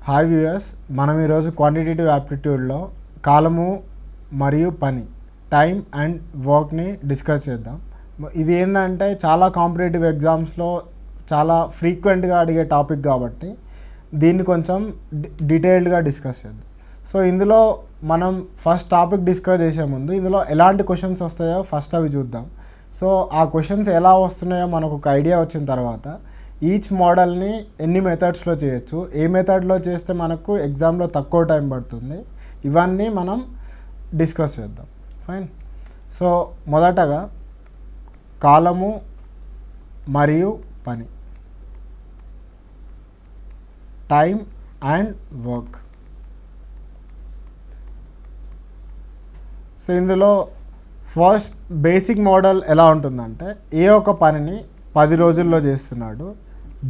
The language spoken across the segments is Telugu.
హాయ్ వ్యూయర్స్, మనం ఈరోజు క్వాంటిటేటివ్ యాప్టిట్యూడ్లో కాలము మరియు పని టైం అండ్ వర్క్ని డిస్కస్ చేద్దాం. ఇది ఏంటంటే చాలా కాంపిటేటివ్ ఎగ్జామ్స్లో చాలా ఫ్రీక్వెంట్గా అడిగే టాపిక్ కాబట్టి దీన్ని కొంచెం డీటెయిల్డ్గా డిస్కస్ చేద్దాం. సో ఇందులో మనం ఫస్ట్ టాపిక్ డిస్కస్ చేసే ముందు ఇందులో ఎలాంటి క్వశ్చన్స్ వస్తాయో ఫస్ట్ అవి చూద్దాం. సో ఆ క్వశ్చన్స్ ఎలా వస్తున్నాయో మనకు ఒక ఐడియా వచ్చిన తర్వాత ఈచ్ మోడల్ని ఎన్ని మెథడ్స్లో చేయొచ్చు, ఏ మెథడ్లో చేస్తే మనకు ఎగ్జామ్లో తక్కువ టైం పడుతుంది, ఇవన్నీ మనం డిస్కస్ చేద్దాం. ఫైన్. సో మొదటగా కాలము మరియు పని, టైం అండ్ వర్క్. సో ఇందులో ఫస్ట్ బేసిక్ మోడల్ ఎలా ఉంటుందంటే ఏ ఒక పనిని 10 రోజుల్లో చేస్తున్నాడు,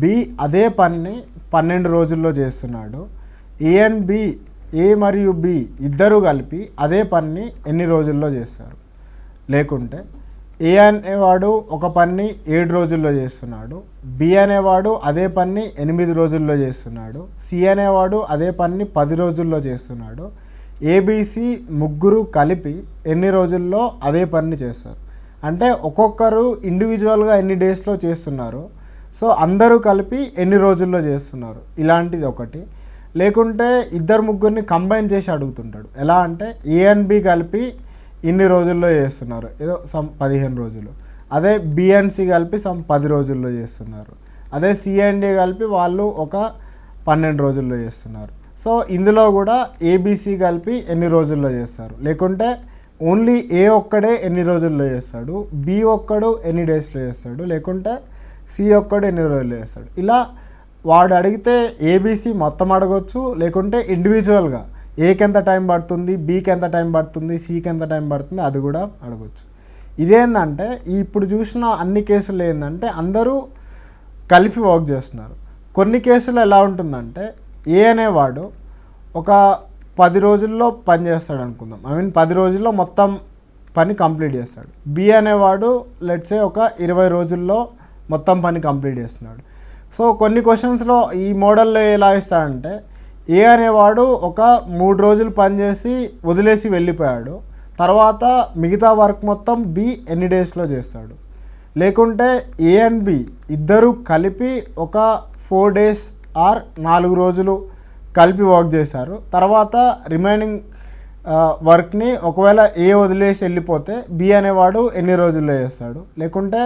బి అదే పనిని 12 రోజుల్లో చేస్తున్నాడు, ఏ అండ్ బి, ఏ మరియు బి ఇద్దరు కలిపి అదే పనిని ఎన్ని రోజుల్లో చేస్తారు. లేకుంటే ఏ అనేవాడు ఒక పనిని 7 రోజుల్లో చేస్తున్నాడు, బి అనేవాడు అదే పనిని 8 రోజుల్లో చేస్తున్నాడు, సి అనేవాడు అదే పనిని 10 రోజుల్లో చేస్తున్నాడు, ఏబిసి ముగ్గురు కలిపి ఎన్ని రోజుల్లో అదే పనిని చేస్తారు. అంటే ఒక్కొక్కరు ఇండివిజువల్గా ఎన్ని డేస్లో చేస్తున్నారు, సో అందరూ కలిపి ఎన్ని రోజుల్లో చేస్తున్నారు, ఇలాంటిది ఒకటి. లేకుంటే ఇద్దరు ముగ్గురిని కంబైన్ చేసి అడుగుతుంటాడు. ఎలా అంటే ఏ అండ్ బి కలిపి ఇన్ని రోజుల్లో చేస్తున్నారు, ఏదో సమ్ 15 రోజులు. అదే బి అండ్ సి కలిపి సమ్ 10 రోజుల్లో చేస్తున్నారు. అదే సి అండ్ డి కలిపి వాళ్ళు ఒక 12 రోజుల్లో చేస్తున్నారు. సో ఇందులో కూడా ఏబిసి కలిపి ఎన్ని రోజుల్లో చేస్తారు. లేకుంటే ఓన్లీ ఏ ఒక్కడే ఎన్ని రోజుల్లో చేస్తాడు, బి ఒక్కడు ఎన్ని డేస్లో చేస్తాడు, లేకుంటే సి ఒక్కడు ఎన్ని రోజుల్లో చేస్తాడు. ఇలా వాడు అడిగితే ఏబిసి మొత్తం అడగొచ్చు, లేకుంటే ఇండివిజువల్గా ఏకి ఎంత టైం పడుతుంది, బీకి ఎంత టైం పడుతుంది, సికి ఎంత టైం పడుతుంది అది కూడా అడగొచ్చు. ఇదేంటంటే ఇప్పుడు చూసిన అన్ని కేసులు ఏంటంటే అందరూ కలిపి వర్క్ చేస్తున్నారు. కొన్ని కేసులు ఎలా ఉంటుందంటే ఏ అనేవాడు ఒక 10 రోజుల్లో పని చేస్తాడు అనుకుందాం, 10 రోజుల్లో మొత్తం పని కంప్లీట్ చేస్తాడు. బి అనేవాడు లెట్సే ఒక 20 రోజుల్లో మొత్తం పని కంప్లీట్ చేస్తున్నాడు. సో కొన్ని క్వశ్చన్స్లో ఈ మోడల్లో ఎలా ఇస్తాడంటే ఏ అనేవాడు ఒక 3 రోజులు పని చేసి వదిలేసి వెళ్ళిపోయాడు, తర్వాత మిగతా వర్క్ మొత్తం బి ఎన్ని డేస్లో చేస్తాడు. లేకుంటే ఏ అండ్ బి ఇద్దరు కలిపి ఒక 4 డేస్ ఆర్ 4 రోజులు కలిపి వర్క్ చేశారు. తర్వాత రిమైనింగ్ వర్క్ని ఒకవేళ ఏ వదిలేసి వెళ్ళిపోతే బి అనేవాడు ఎన్ని రోజుల్లో చేస్తాడు, లేకుంటే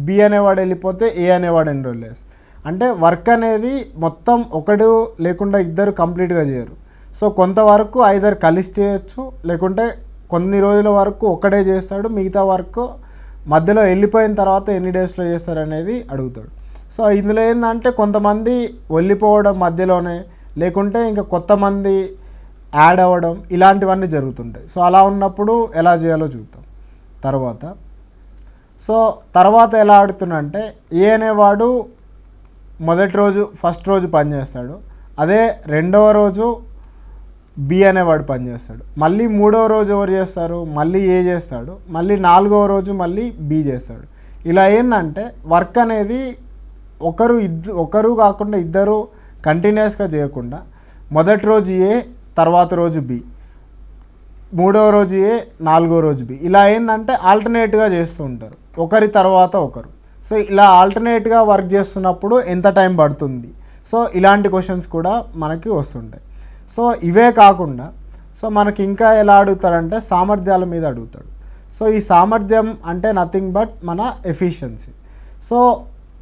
బి అనేవాడు వెళ్ళిపోతే ఏ అనేవాడు ఎన్ని రోజులు చేస్తాడు. అంటే వర్క్ అనేది మొత్తం ఒకడు లేకుండా ఇద్దరు కంప్లీట్గా చేయరు. సో కొంతవరకు ఐదర్ కలిసి చేయొచ్చు, లేకుంటే కొన్ని రోజుల వరకు ఒకడే చేస్తాడు, మిగతా వర్క్ మధ్యలో వెళ్ళిపోయిన తర్వాత ఎన్ని డేస్లో చేస్తారు అనేది అడుగుతాడు. సో ఇందులో ఏంటంటే కొంతమంది వెళ్ళిపోవడం మధ్యలోనే, లేకుంటే ఇంకా కొత్త మంది యాడ్ అవ్వడం, ఇలాంటివన్నీ జరుగుతుంటాయి. సో అలా ఉన్నప్పుడు ఎలా చేయాలో చూద్దాం తర్వాత. సో తర్వాత ఎలా ఆడుతున్నంటే ఏ అనేవాడు ఫస్ట్ రోజు పని చేస్తాడు, అదే రెండవ రోజు బి అనేవాడు పని చేస్తాడు, మళ్ళీ 3వ రోజు ఎవరు చేస్తారు, మళ్ళీ ఏ చేస్తాడు, మళ్ళీ 4వ రోజు మళ్ళీ బి చేస్తాడు. ఇలా ఏంటంటే వర్క్ అనేది ఒకరు కాకుండా ఇద్దరు కంటిన్యూస్గా చేయకుండా మొదటి రోజు ఏ, తర్వాత రోజు బి, 3వ రోజు ఏ, 4వ రోజు బి, ఇలా ఏంటంటే ఆల్టర్నేట్గా చేస్తూ ఉంటారు ఒకరి తర్వాత ఒకరు. సో ఇలా ఆల్టర్నేట్గా వర్క్ చేస్తున్నప్పుడు ఎంత టైం పడుతుంది, సో ఇలాంటి క్వశ్చన్స్ కూడా మనకి వస్తుంటాయి. సో ఇవే కాకుండా సో మనకి ఇంకా ఎలా అడుగుతారంటే సామర్థ్యాల మీద అడుగుతాడు. సో ఈ సామర్థ్యం అంటే నథింగ్ బట్ మన ఎఫిషియన్సీ. సో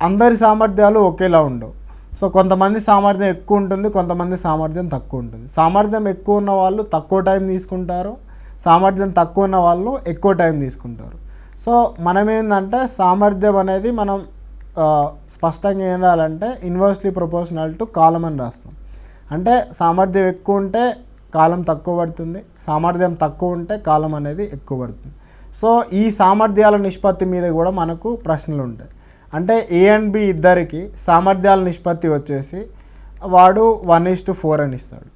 అందరి సామర్థ్యాలు ఒకేలా ఉండవు. సో కొంతమంది సామర్థ్యం ఎక్కువ ఉంటుంది, కొంతమంది సామర్థ్యం తక్కువ ఉంటుంది. సామర్థ్యం ఎక్కువ ఉన్న వాళ్ళు తక్కువ టైం తీసుకుంటారు, సామర్థ్యం తక్కువ ఉన్న వాళ్ళు ఎక్కువ టైం తీసుకుంటారు. సో మనం ఏంటంటే సామర్థ్యం అనేది మనం స్పష్టంగా ఏం రాయాలంటే ఇన్వర్స్లీ ప్రపోర్షనల్ టు కాలం అని రాస్తాం. అంటే సామర్థ్యం ఎక్కువ ఉంటే కాలం తక్కువ పడుతుంది, సామర్థ్యం తక్కువ ఉంటే కాలం అనేది ఎక్కువ పడుతుంది. సో ఈ సామర్థ్యాల నిష్పత్తి మీద కూడా మనకు ప్రశ్నలు ఉంటాయి. అంటే ఏ అండ్ బి ఇద్దరికి సామర్థ్యాల నిష్పత్తి వచ్చేసి వాడు 1:4 అని ఇస్తాడు.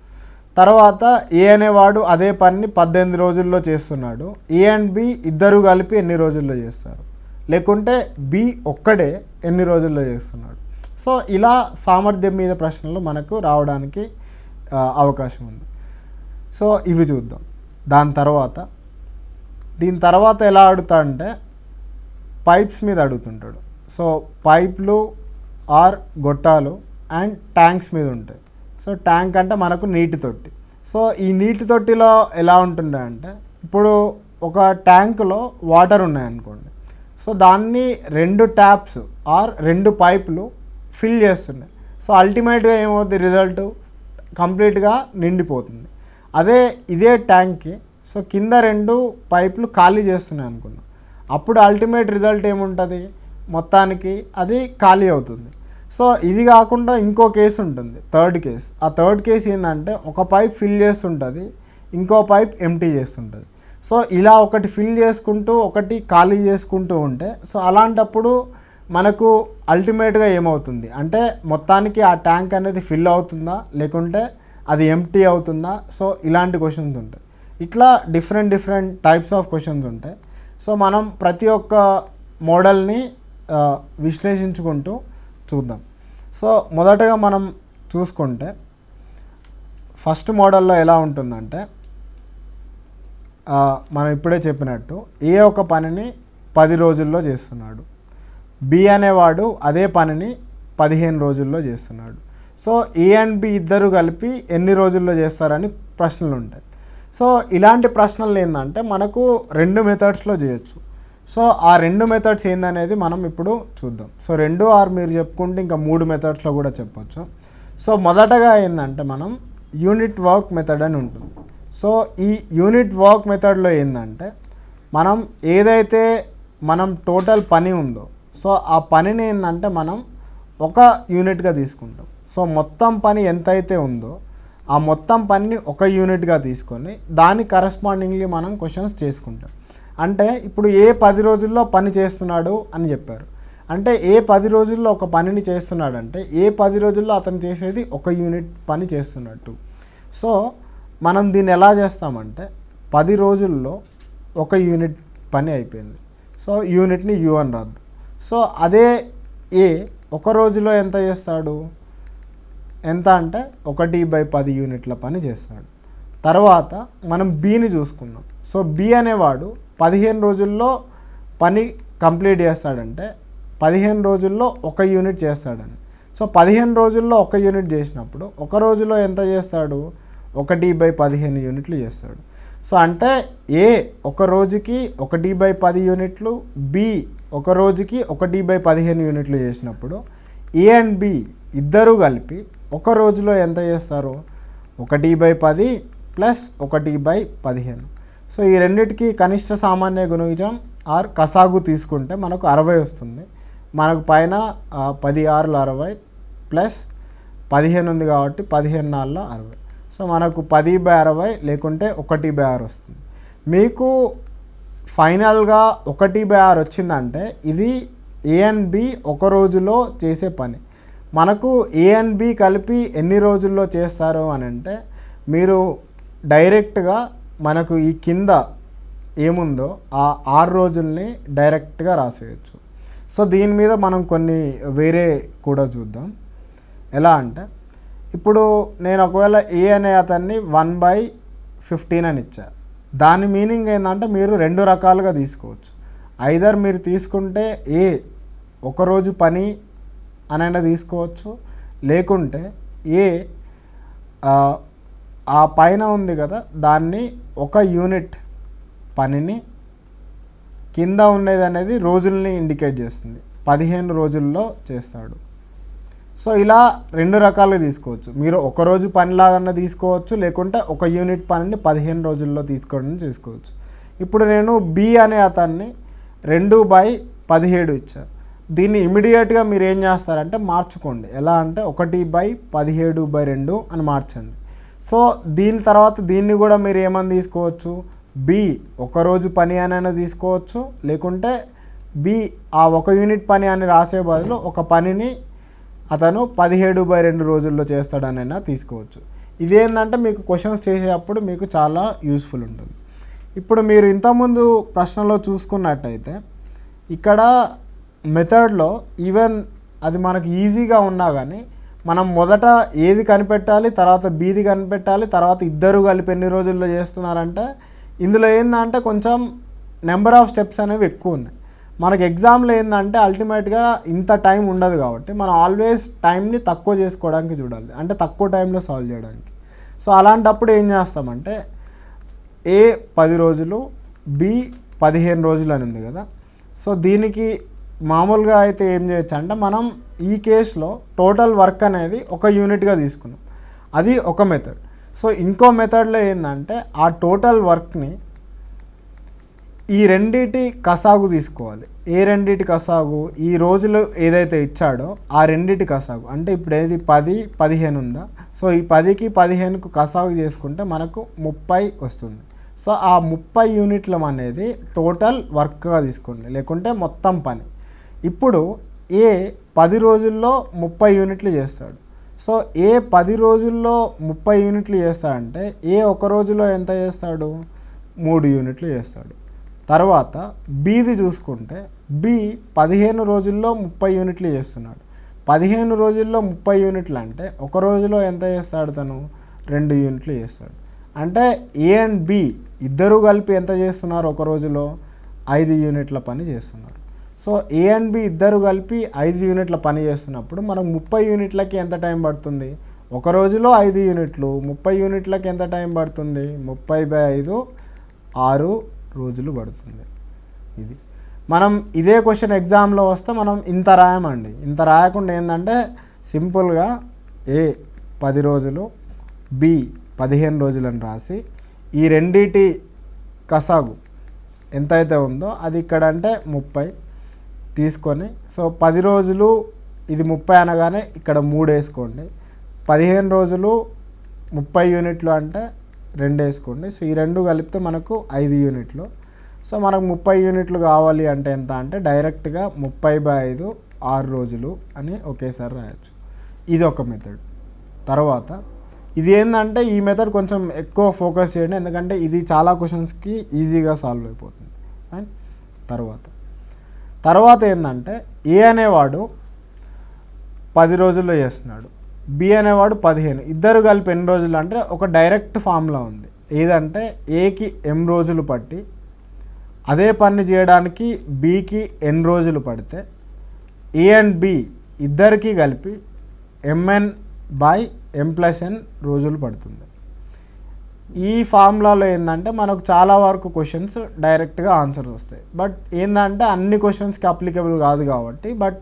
తర్వాత ఏ అనేవాడు అదే పనిని 18 రోజుల్లో చేస్తున్నాడు, ఏ అండ్ బి ఇద్దరు కలిపి ఎన్ని రోజుల్లో చేస్తారు, లేకుంటే బి ఒక్కడే ఎన్ని రోజుల్లో చేస్తున్నాడు. సో ఇలా సామర్థ్యం మీద ప్రశ్నలు మనకు రావడానికి అవకాశం ఉంది. సో ఇవి చూద్దాం. దీని తర్వాత ఎలా అడుగుతాడంటే పైప్స్ మీద అడుగుతుంటాడు. సో పైప్లు ఆర్ గొట్టాలు అండ్ ట్యాంక్స్ మీద ఉంటాయి. సో ట్యాంక్ అంటే మనకు నీటి తొట్టి. సో ఈ నీటి తొట్టిలో ఎలా ఉంటుండే అంటే ఇప్పుడు ఒక ట్యాంకులో వాటర్ ఉన్నాయనుకోండి. సో దాన్ని 2 ట్యాప్స్ ఆర్ 2 పైపులు ఫిల్ చేస్తున్నాయి. సో అల్టిమేట్గా ఏమవుతుంది, రిజల్ట్ కంప్లీట్గా నిండిపోతుంది. ఇదే ట్యాంక్కి సో కింద 2 పైపులు ఖాళీ చేస్తున్నాయి అనుకున్నాం. అప్పుడు అల్టిమేట్ రిజల్ట్ ఏముంటుంది, మొత్తానికి అది ఖాళీ అవుతుంది. సో ఇది కాకుండా ఇంకో కేసు ఉంటుంది, థర్డ్ కేసు. ఆ థర్డ్ కేసు ఏంటంటే ఒక పైప్ ఫిల్ చేస్తుంటుంది, ఇంకో పైప్ ఎంటీ చేస్తుంటుంది. సో ఇలా ఒకటి ఫిల్ చేసుకుంటూ ఒకటి ఖాళీ చేసుకుంటూ ఉంటే సో అలాంటప్పుడు మనకు అల్టిమేట్గా ఏమవుతుంది అంటే మొత్తానికి ఆ ట్యాంక్ అనేది ఫిల్ అవుతుందా లేకుంటే అది ఎంటీ అవుతుందా. సో ఇలాంటి క్వశ్చన్స్ ఉంటాయి. ఇట్లా డిఫరెంట్ టైప్స్ ఆఫ్ క్వశ్చన్స్ ఉంటాయి. సో మనం ప్రతి ఒక్క మోడల్ని విశ్లేషించుకుంటూ చూద్దాం. సో మొదటగా మనం చూసుకుంటే ఫస్ట్ మోడల్లో ఎలా ఉంటుందంటే మనం ఇప్పుడే చెప్పినట్టు ఏ ఒక పనిని 10 రోజుల్లో చేస్తున్నాడు, బి అనేవాడు అదే పనిని 15 రోజుల్లో చేస్తున్నాడు. సో ఏ అండ్ బి ఇద్దరు కలిపి ఎన్ని రోజుల్లో చేస్తారని ప్రశ్నలు ఉంటాయి. సో ఇలాంటి ప్రశ్నలు ఏంటంటే మనకు 2 మెథడ్స్లో చేయొచ్చు. సో ఆ 2 మెథడ్స్ ఏందనేది మనం ఇప్పుడు చూద్దాం. సో 2 ఆర్ మీరు చెప్పుకుంటే ఇంకా 3 మెథడ్స్లో కూడా చెప్పొచ్చు. సో మొదటగా ఏంటంటే మనం యూనిట్ వర్క్ మెథడ్ అని ఉంటుంది. సో ఈ యూనిట్ వర్క్ మెథడ్లో ఏంటంటే మనం ఏదైతే టోటల్ పని ఉందో సో ఆ పనిని ఏంటంటే మనం ఒక యూనిట్గా తీసుకుంటాం. సో మొత్తం పని ఎంతైతే ఉందో ఆ మొత్తం పనిని ఒక యూనిట్గా తీసుకొని దానికి కరస్పాండింగ్లీ మనం క్వశ్చన్స్ చేసుకుంటాం. అంటే ఇప్పుడు ఏ 10 రోజుల్లో పని చేస్తున్నాడు అని చెప్పారు అంటే ఏ 10 రోజుల్లో ఒక పనిని చేస్తున్నాడంటే ఏ 10 రోజుల్లో అతను చేసేది ఒక యూనిట్ పని చేస్తున్నట్టు. సో మనం దీన్ని ఎలా చేస్తామంటే 10 రోజుల్లో ఒక యూనిట్ పని అయిపోయింది. సో యూనిట్ని యూ అని రాద్దాం. సో అదే ఏ ఒక రోజులో ఎంత చేస్తాడు, ఎంత అంటే 1/10 యూనిట్ల పని చేస్తాడు. తర్వాత మనం బిని చూసుకుందాం. సో బి అనేవాడు 15 రోజుల్లో పని కంప్లీట్ చేస్తాడంటే 15 రోజుల్లో ఒక యూనిట్ చేస్తాడని. సో 15 రోజుల్లో ఒక యూనిట్ చేసినప్పుడు ఒక రోజులో ఎంత చేస్తాడు, 1/15 యూనిట్లు చేస్తాడు. సో అంటే ఏ ఒక రోజుకి 1/10 యూనిట్లు, బి ఒక రోజుకి 1/15 యూనిట్లు చేసినప్పుడు ఏ అండ్ బి ఇద్దరూ కలిపి ఒక రోజులో ఎంత చేస్తారు, 1/10 ప్లస్ 1/15. సో ఈ రెండిటికి కనిష్ట సామాన్య గుణిజం ఆర్ కసాగు తీసుకుంటే మనకు 60 వస్తుంది. మనకు పైన 10 6 60 ప్లస్ 15 ఉంది కాబట్టి 15 4 60. సో మనకు 10/60 లేకుంటే 1/6 వస్తుంది. మీకు ఫైనల్గా 1/6 వచ్చిందంటే ఇది ఏ అండ్ బి ఒక రోజులో చేసే పని. మనకు ఏ అండ్ బి కలిపి ఎన్ని రోజుల్లో చేస్తారు అని అంటే మీరు డైరెక్ట్గా మనకు ఈ కింద ఏముందో ఆ 6 రోజుల్ని డైరెక్ట్గా రాసేయచ్చు. సో దీని మీద మనం కొన్ని వేరే కూడా చూద్దాం. ఎలా అంటే ఇప్పుడు నేను ఒకవేళ ఏ అనే అతన్ని 1/15 అని ఇచ్చా. దాని మీనింగ్ ఏంటంటే మీరు 2 రకాలుగా తీసుకోవచ్చు. ఐదర్ మీరు తీసుకుంటే ఏ ఒకరోజు పని అనైనా తీసుకోవచ్చు, లేకుంటే ఏ ఆ పైన ఉంది కదా దాన్ని ఒక యూనిట్ పనిని కింద ఉండేది అనేది రోజుల్ని ఇండికేట్ చేస్తుంది, 15 రోజుల్లో చేస్తాడు. సో ఇలా 2 రకాలుగా తీసుకోవచ్చు. మీరు ఒక రోజు పనిలాగా తీసుకోవచ్చు, లేకుంటే ఒక యూనిట్ పనిని 15 రోజుల్లో తీసుకోవడం చేసుకోవచ్చు. ఇప్పుడు నేను బి అనే అతన్ని 2/17 ఇచ్చాను. దీన్ని ఇమీడియట్గా మీరు ఏం చేస్తారంటే మార్చుకోండి. ఎలా అంటే 1/17/2 అని మార్చండి. సో దీని తర్వాత దీన్ని కూడా మీరు ఏమని తీసుకోవచ్చు, బి ఒకరోజు పని అనైనా తీసుకోవచ్చు, లేకుంటే బి ఆ ఒక యూనిట్ పని అని రాసే బదులు ఒక పనిని అతను 17/2 రోజుల్లో చేస్తాడనైనా తీసుకోవచ్చు. ఇదేంటంటే మీకు క్వశ్చన్స్ చేసేటప్పుడు మీకు చాలా యూస్ఫుల్ ఉంటుంది. ఇప్పుడు మీరు ఇంతకుముందు ప్రశ్నలో చూసుకున్నట్టయితే ఇక్కడ మెథడ్లో ఈవెన్ అది మనకు ఈజీగా ఉన్నా కానీ మనం మొదట ఏది కనిపెట్టాలి, తర్వాత బీది కనిపెట్టాలి, తర్వాత ఇద్దరు కలిపి ఎన్ని రోజుల్లో చేస్తున్నారంటే ఇందులో ఏంటంటే కొంచెం నెంబర్ ఆఫ్ స్టెప్స్ అనేవి ఎక్కువ ఉన్నాయి. మనకి ఎగ్జామ్లో ఏంటంటే అల్టిమేట్గా ఇంత టైం ఉండదు కాబట్టి మనం ఆల్వేస్ టైంని తక్కువ చేసుకోవడానికి చూడాలి, అంటే తక్కువ టైంలో సాల్వ్ చేయడానికి. సో అలాంటప్పుడు ఏం చేస్తామంటే ఏ 10 రోజులు, బి 15 రోజులు అని ఉంది కదా. సో దీనికి మామూలుగా అయితే ఏం చేయొచ్చు అంటే మనం ఈ కేసులో టోటల్ వర్క్ అనేది ఒక యూనిట్గా తీసుకున్నాం, అది ఒక మెథడ్. సో ఇంకో మెథడ్లో ఏంటంటే ఆ టోటల్ వర్క్ని ఈ రెండిటి కసాగు తీసుకోవాలి. ఏ రెండిటి కసాగు? ఈ రోజులు ఏదైతే ఇచ్చాడో ఆ రెండిటి కసాగు. అంటే ఇప్పుడు ఏది 10, 15 ఉందా, సో ఈ 10కి 15కు కసాగు చేసుకుంటే మనకు 30 వస్తుంది. సో ఆ 30 యూనిట్ల అనేది టోటల్ వర్క్గా తీసుకోండి, లేకుంటే మొత్తం పని. ఇప్పుడు ఏ 10 రోజుల్లో 30 యూనిట్లు చేస్తాడు. సో ఏ 10 రోజుల్లో 30 యూనిట్లు చేస్తాడంటే ఏ ఒక రోజులో ఎంత చేస్తాడు? 3 యూనిట్లు చేస్తాడు. తర్వాత బీది చూసుకుంటే బి 15 రోజుల్లో 30 యూనిట్లు చేస్తున్నాడు. 15 రోజుల్లో 30 యూనిట్లు అంటే ఒక రోజులో ఎంత చేస్తాడు తను? 2 యూనిట్లు చేస్తాడు. అంటే ఏ అండ్ బి ఇద్దరు కలిపి ఎంత చేస్తున్నారు? ఒక రోజులో 5 యూనిట్ల పని చేస్తున్నారు. సో ఏ అండ్ బి ఇద్దరు కలిపి 5 యూనిట్ల పని చేస్తున్నప్పుడు మనకు 30 యూనిట్లకి ఎంత టైం పడుతుంది? ఒక రోజులో 5 యూనిట్లు, 30 యూనిట్లకి ఎంత టైం పడుతుంది? 30/5 6 రోజులు పడుతుంది. ఇది మనం ఇదే క్వశ్చన్ ఎగ్జామ్లో వస్తే మనం ఇంత రాయమండి. ఇంత రాయకుండా ఏంటంటే సింపుల్గా ఏ 10 రోజులు, బి 15 రోజులని రాసి ఈ రెండిటి కసాగు ఎంతైతే ఉందో అది ఇక్కడ అంటే 30 తీసుకొని, సో 10 రోజులు ఇది 30 అనగానే ఇక్కడ 3 వేసుకోండి. 15 రోజులు 30 యూనిట్లు అంటే 2 వేసుకోండి. సో ఈ రెండు కలిపితే మనకు 5 యూనిట్లు. సో మనకు 30 యూనిట్లు కావాలి అంటే ఎంత అంటే డైరెక్ట్గా 30/5 6 రోజులు అని ఒకేసారి రాయొచ్చు. ఇది ఒక మెథడ్. తర్వాత ఇది ఏంటంటే ఈ మెథడ్ కొంచెం ఎక్కువ ఫోకస్ చేయండి, ఎందుకంటే ఇది చాలా క్వశ్చన్స్కి ఈజీగా సాల్వ్ అయిపోతుంది. అండ్ తర్వాత ఏంటంటే ఏ అనేవాడు 10 రోజుల్లో చేస్తున్నాడు, బి అనేవాడు 15. ఇద్దరు కలిపి ఎన్ని రోజులు అంటే ఒక డైరెక్ట్ ఫార్ములా ఉంది. ఏదంటే ఏకి m రోజులు పట్టి అదే పని చేయడానికి బికి n రోజులు పడితే ఏ అండ్ బి ఇద్దరికి కలిపి mn/m+n రోజులు పడుతుంది. ఈ ఫార్ములాలో ఏంటంటే మనకు చాలా వరకు క్వశ్చన్స్ డైరెక్ట్గా ఆన్సర్స్ వస్తాయి. బట్ ఏంటంటే అన్ని క్వశ్చన్స్కి అప్లికేబుల్ కాదు కాబట్టి, బట్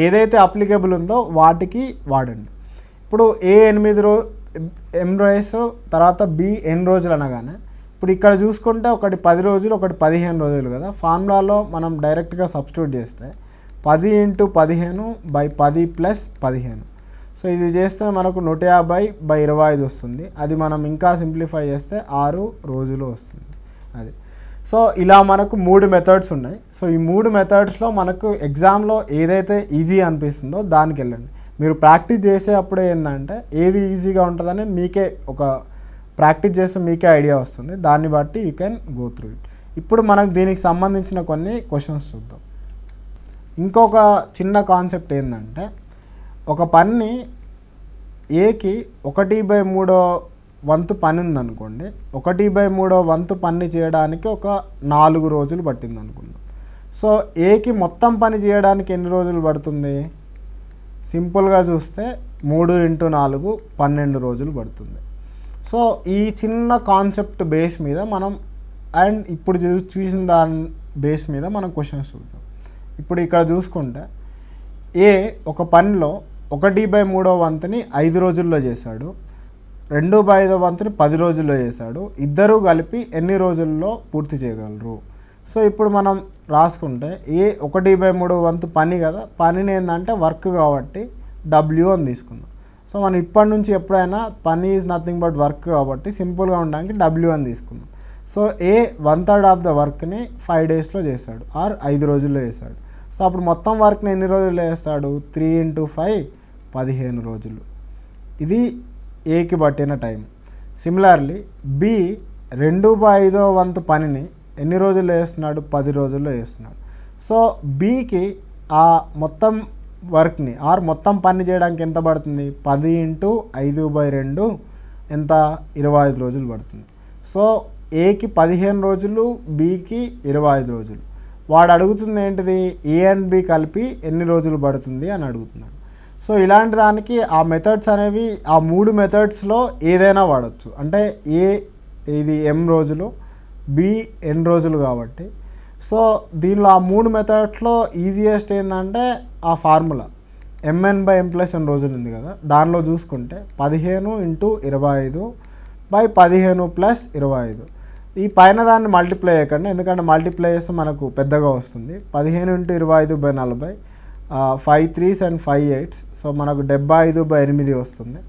ఏదైతే అప్లికేబుల్ ఉందో వాటికి వాడండి. ఇప్పుడు ఏ 8 m డేస్, తర్వాత బి n రోజులు అనగానే ఇప్పుడు ఇక్కడ చూసుకుంటే ఒకటి 10 రోజులు, ఒకటి 15 రోజులు కదా. ఫార్ములాలో మనం డైరెక్ట్గా సబ్స్టిట్యూట్ చేస్తే 10 × 15/10 + 15. సో ఇది చేస్తే మనకు 150/25 వస్తుంది. అది మనం ఇంకా సింప్లిఫై చేస్తే 6 రోజులు వస్తుంది. అది సో ఇలా మనకు 3 మెథడ్స్ ఉన్నాయి. సో ఈ 3 మెథడ్స్లో మనకు ఎగ్జామ్లో ఏదైతే ఈజీ అనిపిస్తుందో దానికి వెళ్ళండి. మీరు ప్రాక్టీస్ చేసే అప్పుడే ఏంటంటే ఏది ఈజీగా ఉంటుందని మీకే ఒక ప్రాక్టీస్ చేస్తే మీకే ఐడియా వస్తుంది. దాన్ని బట్టి you can go through it. ఇప్పుడు మనకు దీనికి సంబంధించిన కొన్ని క్వశ్చన్స్ చూద్దాం. ఇంకొక చిన్న కాన్సెప్ట్ ఏంటంటే ఒక పని ఏకి 1/3 వంతు పని ఉందనుకోండి. 1/3 వంతు పని చేయడానికి ఒక 4 రోజులు పట్టింది అనుకుందాం. సో ఏకి మొత్తం పని చేయడానికి ఎన్ని రోజులు పడుతుంది? సింపుల్గా చూస్తే 3 × 4 12 రోజులు పడుతుంది. సో ఈ చిన్న కాన్సెప్ట్ బేస్ మీద మనం అండ్ ఇప్పుడు చూసిన దాని బేస్ మీద మనం క్వశ్చన్స్ చూద్దాం. ఇప్పుడు ఇక్కడ చూసుకుంటే ఏ ఒక పనిలో 1/3 వంతుని 5 రోజుల్లో చేశాడు, 2/5 వంతుని 10 రోజుల్లో చేశాడు. ఇద్దరూ కలిపి ఎన్ని రోజుల్లో పూర్తి చేయగలరు? సో ఇప్పుడు మనం రాసుకుంటే ఏ 1/3 వంతు పని కదా, పనిని ఏంటంటే వర్క్ కాబట్టి W అని తీసుకుందాం. సో మనం ఇప్పటి నుంచి ఎప్పుడైనా పని ఈజ్ నథింగ్ బట్ వర్క్ కాబట్టి సింపుల్గా ఉండడానికి W అని తీసుకుందాం. సో ఏ 1/3 ఆఫ్ ద వర్క్ని 5 డేస్లో చేశాడు ఆర్ 5 రోజుల్లో చేశాడు. సో అప్పుడు మొత్తం వర్క్ని ఎన్ని రోజుల్లో చేస్తాడు? 3 × 5 15 రోజులు. ఇది ఏకి పట్టిన టైం. సిమిలర్లీ బి 2/5 వంతు పనిని ఎన్ని రోజుల్లో చేస్తున్నాడు? 10 రోజుల్లో చేస్తున్నాడు. సో బికి ఆ మొత్తం వర్క్ని ఆర్ మొత్తం పని చేయడానికి ఎంత పడుతుంది, 10 × 5/2 ఎంత, 25 రోజులు పడుతుంది. సో ఏకి 15 రోజులు, బికి 25 రోజులు. వాడు అడుగుతుంది ఏంటిది, ఏ అండ్ బి కలిపి ఎన్ని రోజులు పడుతుంది అని అడుగుతున్నాడు. సో ఇలాంటి దానికి ఆ మెథడ్స్ అనేవి ఆ 3 మెథడ్స్లో ఏదైనా వాడచ్చు. అంటే ఏ ఇది m రోజులు, బి n రోజులు కాబట్టి. సో దీనిలో ఆ 3 మెథడ్స్లో ఈజియెస్ట్ ఏంటంటే ఆ ఫార్ములా mn/m+n రోజులు ఉంది కదా, దానిలో చూసుకుంటే 15 × 25/15 + 25. ఈ పైన దాన్ని మల్టిప్లై చేయకండి, ఎందుకంటే మల్టిప్లై చేస్తే మనకు పెద్దగా వస్తుంది. 15 × 25/40, 5 3s and 5 8s. సో మనకు 75/8 వస్తుంది.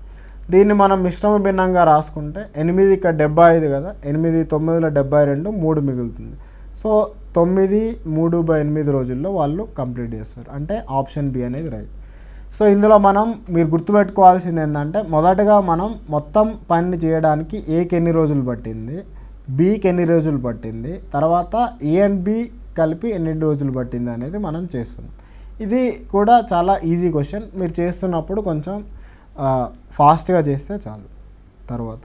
దీన్ని మనం మిశ్రమ భిన్నంగా రాసుకుంటే 8 ఇక్కడ 75 కదా, 8 9 72, 3 మిగులుతుంది. సో 9 3/8 రోజుల్లో వాళ్ళు కంప్లీట్ చేస్తారు. అంటే ఆప్షన్ బి అనేది రైట్. సో ఇందులో మనం మీరు గుర్తుపెట్టుకోవాల్సింది ఏంటంటే, మొదటగా మనం మొత్తం పని చేయడానికి ఏకి ఎన్ని రోజులు పట్టింది, బికి ఎన్ని రోజులు పట్టింది, తర్వాత ఏ అండ్ బి కలిపి ఎన్ని రోజులు పట్టింది అనేది మనం చేస్తున్నాం. ఇది కూడా చాలా ఈజీ క్వశ్చన్. మీరు చేస్తున్నప్పుడు కొంచెం ఫాస్ట్గా చేస్తే చాలు. తర్వాత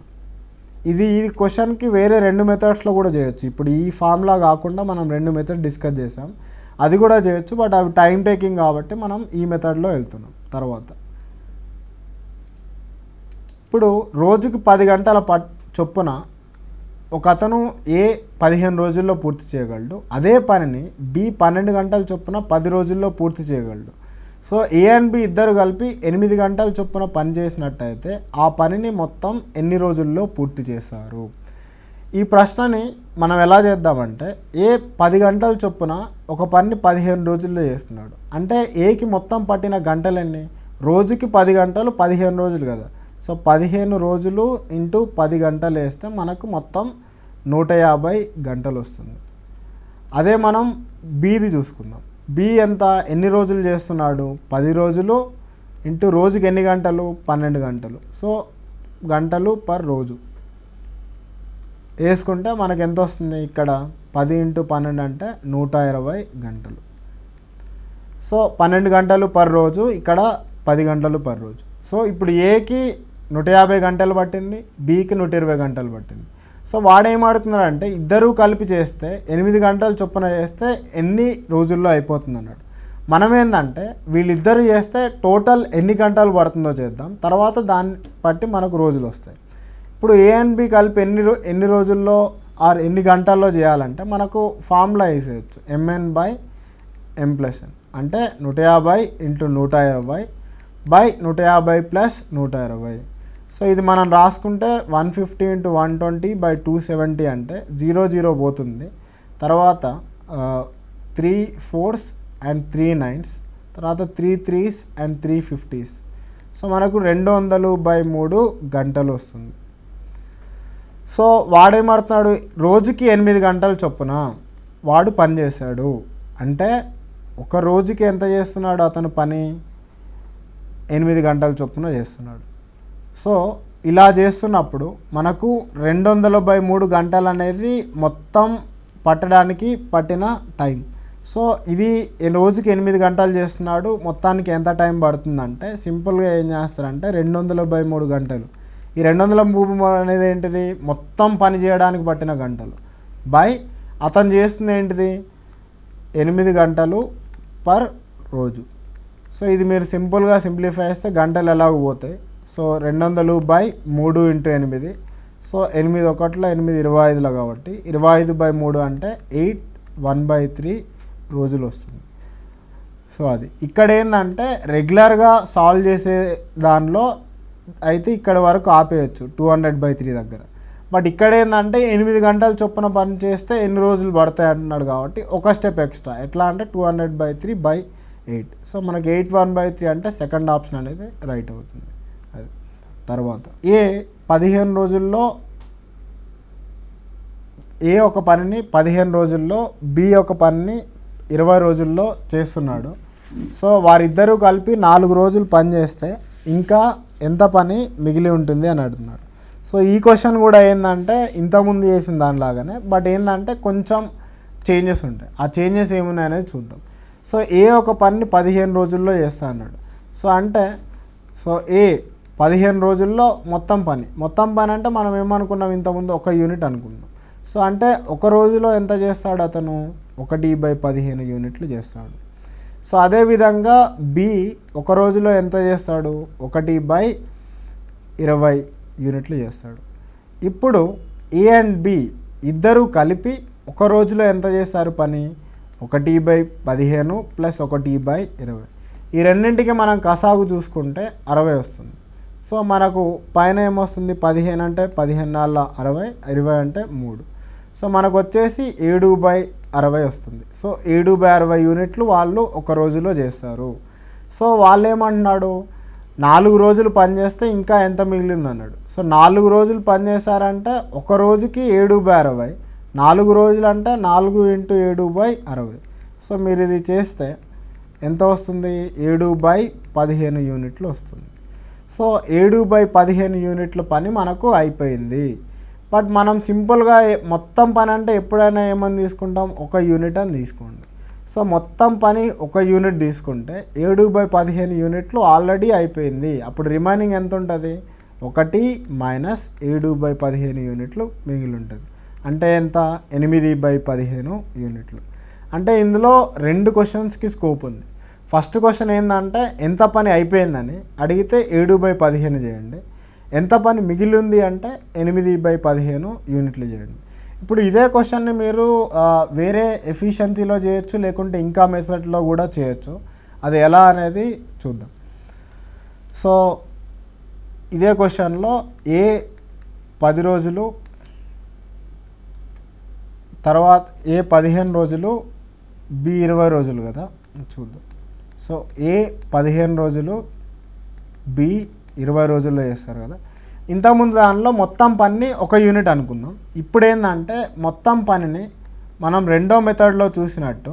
ఈ క్వశ్చన్కి వేరే 2 మెథడ్స్లో కూడా చేయొచ్చు. ఇప్పుడు ఈ ఫార్ములా కాకుండా మనం 2 మెథడ్ డిస్కస్ చేసాం, అది కూడా చేయొచ్చు. బట్ అవి టైం టేకింగ్ కాబట్టి మనం ఈ మెథడ్లో వెళ్తున్నాం. తర్వాత ఇప్పుడు రోజుకి 10 గంటల చొప్పున ఒక అతను ఏ 15 రోజుల్లో పూర్తి చేయగలడు, అదే పనిని బి 12 గంటల చొప్పున 10 రోజుల్లో పూర్తి చేయగలడు. సో ఏ అండ్ బి ఇద్దరు కలిపి 8 గంటల చొప్పున పని చేసినట్టయితే ఆ పనిని మొత్తం ఎన్ని రోజుల్లో పూర్తి చేశారు. ఈ ప్రశ్నని మనం ఎలా చేద్దామంటే, ఏ 10 గంటల చొప్పున ఒక పనిని 15 రోజుల్లో చేస్తున్నాడు అంటే ఏకి మొత్తం పట్టిన గంటలు ఎన్ని, రోజుకి 10 గంటలు 15 రోజులు కదా. సో 15 రోజులు ఇంటూ 10 గంటలు వేస్తే మనకు మొత్తం 150 గంటలు వస్తుంది. అదే మనం బీది చూసుకుందాం. బి ఎంత, ఎన్ని రోజులు చేస్తున్నాడు, 10 రోజులు ఇంటూ రోజుకి ఎన్ని గంటలు, 12 గంటలు. సో గంటలు పర్ రోజు వేసుకుంటే మనకు ఎంత వస్తుంది, ఇక్కడ 10 × 12 అంటే 120 గంటలు. సో 12 గంటలు పర్ రోజు, ఇక్కడ 10 గంటలు పర్ రోజు. సో ఇప్పుడు ఏకి 150 గంటలు పట్టింది, బికి 120 గంటలు పట్టింది. సో వాడేమాడుతున్నాడంటే, ఇద్దరూ కలిపి చేస్తే 8 గంటలు చొప్పున చేస్తే ఎన్ని రోజుల్లో అయిపోతుంది అన్నాడు. మనం ఏంటంటే వీళ్ళిద్దరు చేస్తే టోటల్ ఎన్ని గంటలు పడుతుందో చేద్దాం, తర్వాత దాన్ని బట్టి మనకు రోజులు వస్తాయి. ఇప్పుడు ఏ అండ్ బి కలిపి ఎన్ని రోజుల్లో ఆర్ ఎన్ని గంటల్లో చేయాలంటే మనకు ఫార్ములా వేసేయచ్చు, mn/m+n అంటే 150 × 120 150 + 120. సో ఇది మనం రాసుకుంటే 150 × 120/270 అంటే 0 0 పోతుంది. తర్వాత 3 4s and 3 9s, తర్వాత 3 3s and 3 50s. సో మనకు 200/3 గంటలు వస్తుంది. సో వాడేమడుతున్నాడు, రోజుకి 8 గంటల చొప్పున వాడు పని చేశాడు. అంటే ఒక రోజుకి ఎంత చేస్తున్నాడు అతను పని, 8 గంటల చొప్పున చేస్తున్నాడు. సో ఇలా చేస్తున్నప్పుడు మనకు 200/3 గంటలు అనేది మొత్తం పట్టడానికి పట్టిన టైం. సో ఇది రోజుకి 8 గంటలు చేస్తున్నాడు, మొత్తానికి ఎంత టైం పడుతుందంటే సింపుల్గా ఏం చేస్తారంటే 200/3 గంటలు. ఈ 203 అనేది ఏంటిది, మొత్తం పని చేయడానికి పట్టిన గంటలు బై అతను చేస్తుంది ఏంటిది 8 గంటలు పర్ రోజు. సో ఇది మీరు సింపుల్గా సింప్లిఫై చేస్తే గంటలు ఎలాగ పోతాయి. సో 200/3 × 8. సో 8 1 8 25 కాబట్టి 25/3 అంటే 8 1/3 రోజులు వస్తుంది. సో అది ఇక్కడ ఏంటంటే రెగ్యులర్గా సాల్వ్ చేసే దానిలో అయితే ఇక్కడ వరకు ఆపేయచ్చు 200/3 దగ్గర. బట్ ఇక్కడ ఏంటంటే 8 గంటల చొప్పున పని చేస్తే ఎన్ని రోజులు పడతాయి అంటున్నాడు కాబట్టి ఒక స్టెప్ ఎక్స్ట్రా. ఎట్లా అంటే 200/3/8. సో మనకి 8 1/3 అంటే సెకండ్ ఆప్షన్ అనేది రైట్ అవుతుంది. అది తర్వాత ఏ 15 రోజుల్లో ఏ ఒక పనిని 15 రోజుల్లో, బి ఒక పనిని 20 రోజుల్లో చేస్తున్నాడు. సో వారిద్దరూ కలిపి 4 రోజులు పని చేస్తే ఇంకా ఎంత పని మిగిలి ఉంటుంది అని అడుగుతున్నాడు. సో ఈ క్వశ్చన్ కూడా ఏంటంటే ఇంతకుముందు చేసిన దానిలాగానే, బట్ ఏంటంటే కొంచెం చేంజెస్ ఉంటాయి. ఆ చేంజెస్ ఏమున్నాయి అనేది చూద్దాం. సో ఏ ఒక పనిని 15 రోజుల్లో చేస్తా అన్నాడు. సో అంటే సో ఏ 15 రోజుల్లో మొత్తం పని అంటే మనం ఏమనుకున్నాం, ఇంతకుముందు 1 యూనిట్ అనుకున్నాం. సో అంటే ఒక రోజులో ఎంత చేస్తాడు అతను, 1/15 యూనిట్లు చేస్తాడు. సో అదేవిధంగా బి ఒక రోజులో ఎంత చేస్తాడు, 1/20 యూనిట్లు చేస్తాడు. ఇప్పుడు ఏ అండ్ బి ఇద్దరు కలిపి ఒక రోజులో ఎంత చేస్తారు పని, 1/15 + 1/20. ఈ రెండింటికి మనం కసాగు చూసుకుంటే 60 వస్తుంది. సో మనకు పైన ఏమొస్తుంది, 15 అంటే 15 × 60, 20 అంటే 3. సో మనకు వచ్చేసి 7/60 వస్తుంది. సో 7/60 యూనిట్లు వాళ్ళు ఒక రోజులో చేస్తారు. సో వాళ్ళు ఏమంటున్నాడు, 4 రోజులు పనిచేస్తే ఇంకా ఎంత మిగిలింది అన్నాడు. సో 4 రోజులు పనిచేశారంటే ఒక రోజుకి 7/60, 4 రోజులు అంటే 4 × 7/60. సో మీరు ఇది చేస్తే ఎంత వస్తుంది, 7/15 యూనిట్లు వస్తుంది. సో 7/15 యూనిట్ల పని మనకు అయిపోయింది. బట్ మనం సింపుల్గా మొత్తం పని అంటే ఎప్పుడైనా ఏమని తీసుకుంటాం, 1 యూనిట్ అని తీసుకోండి. సో మొత్తం పని 1 యూనిట్ తీసుకుంటే 7/15 యూనిట్లు ఆల్రెడీ అయిపోయింది. అప్పుడు రిమైనింగ్ ఎంత ఉంటుంది, 1 - 7/15 యూనిట్లు మిగిలి ఉంటుంది. అంటే ఎంత, 8/15 యూనిట్లు. అంటే ఇందులో 2 క్వశ్చన్స్కి స్కోప్ ఉంది. ఫస్ట్ క్వశ్చన్ ఏంటంటే ఎంత పని అయిపోయిందని అడిగితే 7/15 చేయండి, ఎంత పని మిగిలి ఉంది అంటే 8/15 యూనిట్లు చేయండి. ఇప్పుడు ఇదే క్వశ్చన్ని మీరు వేరే ఎఫిషియన్సీలో చేయొచ్చు, లేకుంటే ఇంకా మెథడ్లో కూడా చేయొచ్చు. అది ఎలా అనేది చూద్దాం. సో ఇదే క్వశ్చన్లో ఏ 10 రోజులు, తర్వాత ఏ 15 రోజులు, బి 20 రోజులు కదా చూద్దాం. సో ఏ 15 రోజులు, బి 20 రోజుల్లో చేస్తారు కదా. ఇంతకుముందు దానిలో మొత్తం పనిని 1 యూనిట్ అనుకుందాం. ఇప్పుడు ఏంటంటే మొత్తం పనిని మనం రెండో మెథడ్లో చూసినట్టు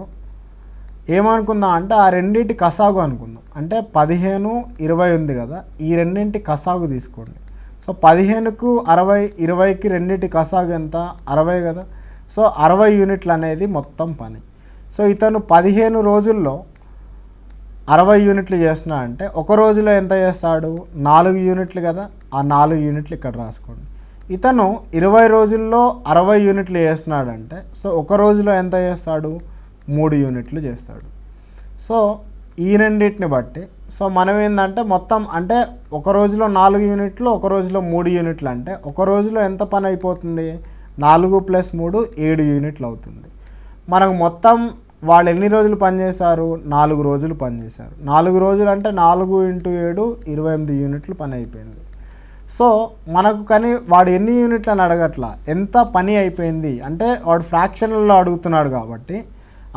ఏమనుకుందాం అంటే ఆ రెండింటి కసాగు అనుకుందాం. అంటే 15, 20 ఉంది కదా, ఈ రెండింటి కసాగు తీసుకోండి. సో 15కు 60, 20కి రెండింటి కసాగు ఎంత, 60 కదా. సో 60 యూనిట్లు అనేది మొత్తం పని. సో ఇతను 15 రోజుల్లో 60 యూనిట్లు చేస్తున్నా అంటే ఒక రోజులో ఎంత చేస్తాడు, 4 యూనిట్లు కదా. ఆ 4 యూనిట్లు ఇక్కడ రాసుకోండి. ఇతను 20 రోజుల్లో 60 యూనిట్లు చేస్తున్నాడంటే సో ఒక రోజులో ఎంత చేస్తాడు, 3 యూనిట్లు చేస్తాడు. సో ఈ రెండింటిని బట్టి సో మనం ఏంటంటే మొత్తం అంటే ఒక రోజులో 4 యూనిట్లు, ఒక రోజులో 3 యూనిట్లు అంటే ఒక రోజులో ఎంత పని అయిపోతుంది, 4 + 3 7 యూనిట్లు అవుతుంది. మనకు మొత్తం వాళ్ళు ఎన్ని రోజులు పనిచేశారు, 4 రోజులు పనిచేశారు. 4 రోజులు అంటే 4 × 7 28 యూనిట్లు పని అయిపోయింది. సో మనకు కానీ వాడు ఎన్ని యూనిట్లు అని అడగట్లా, ఎంత పని అయిపోయింది అంటే వాడు ఫ్రాక్షన్లలో అడుగుతున్నాడు కాబట్టి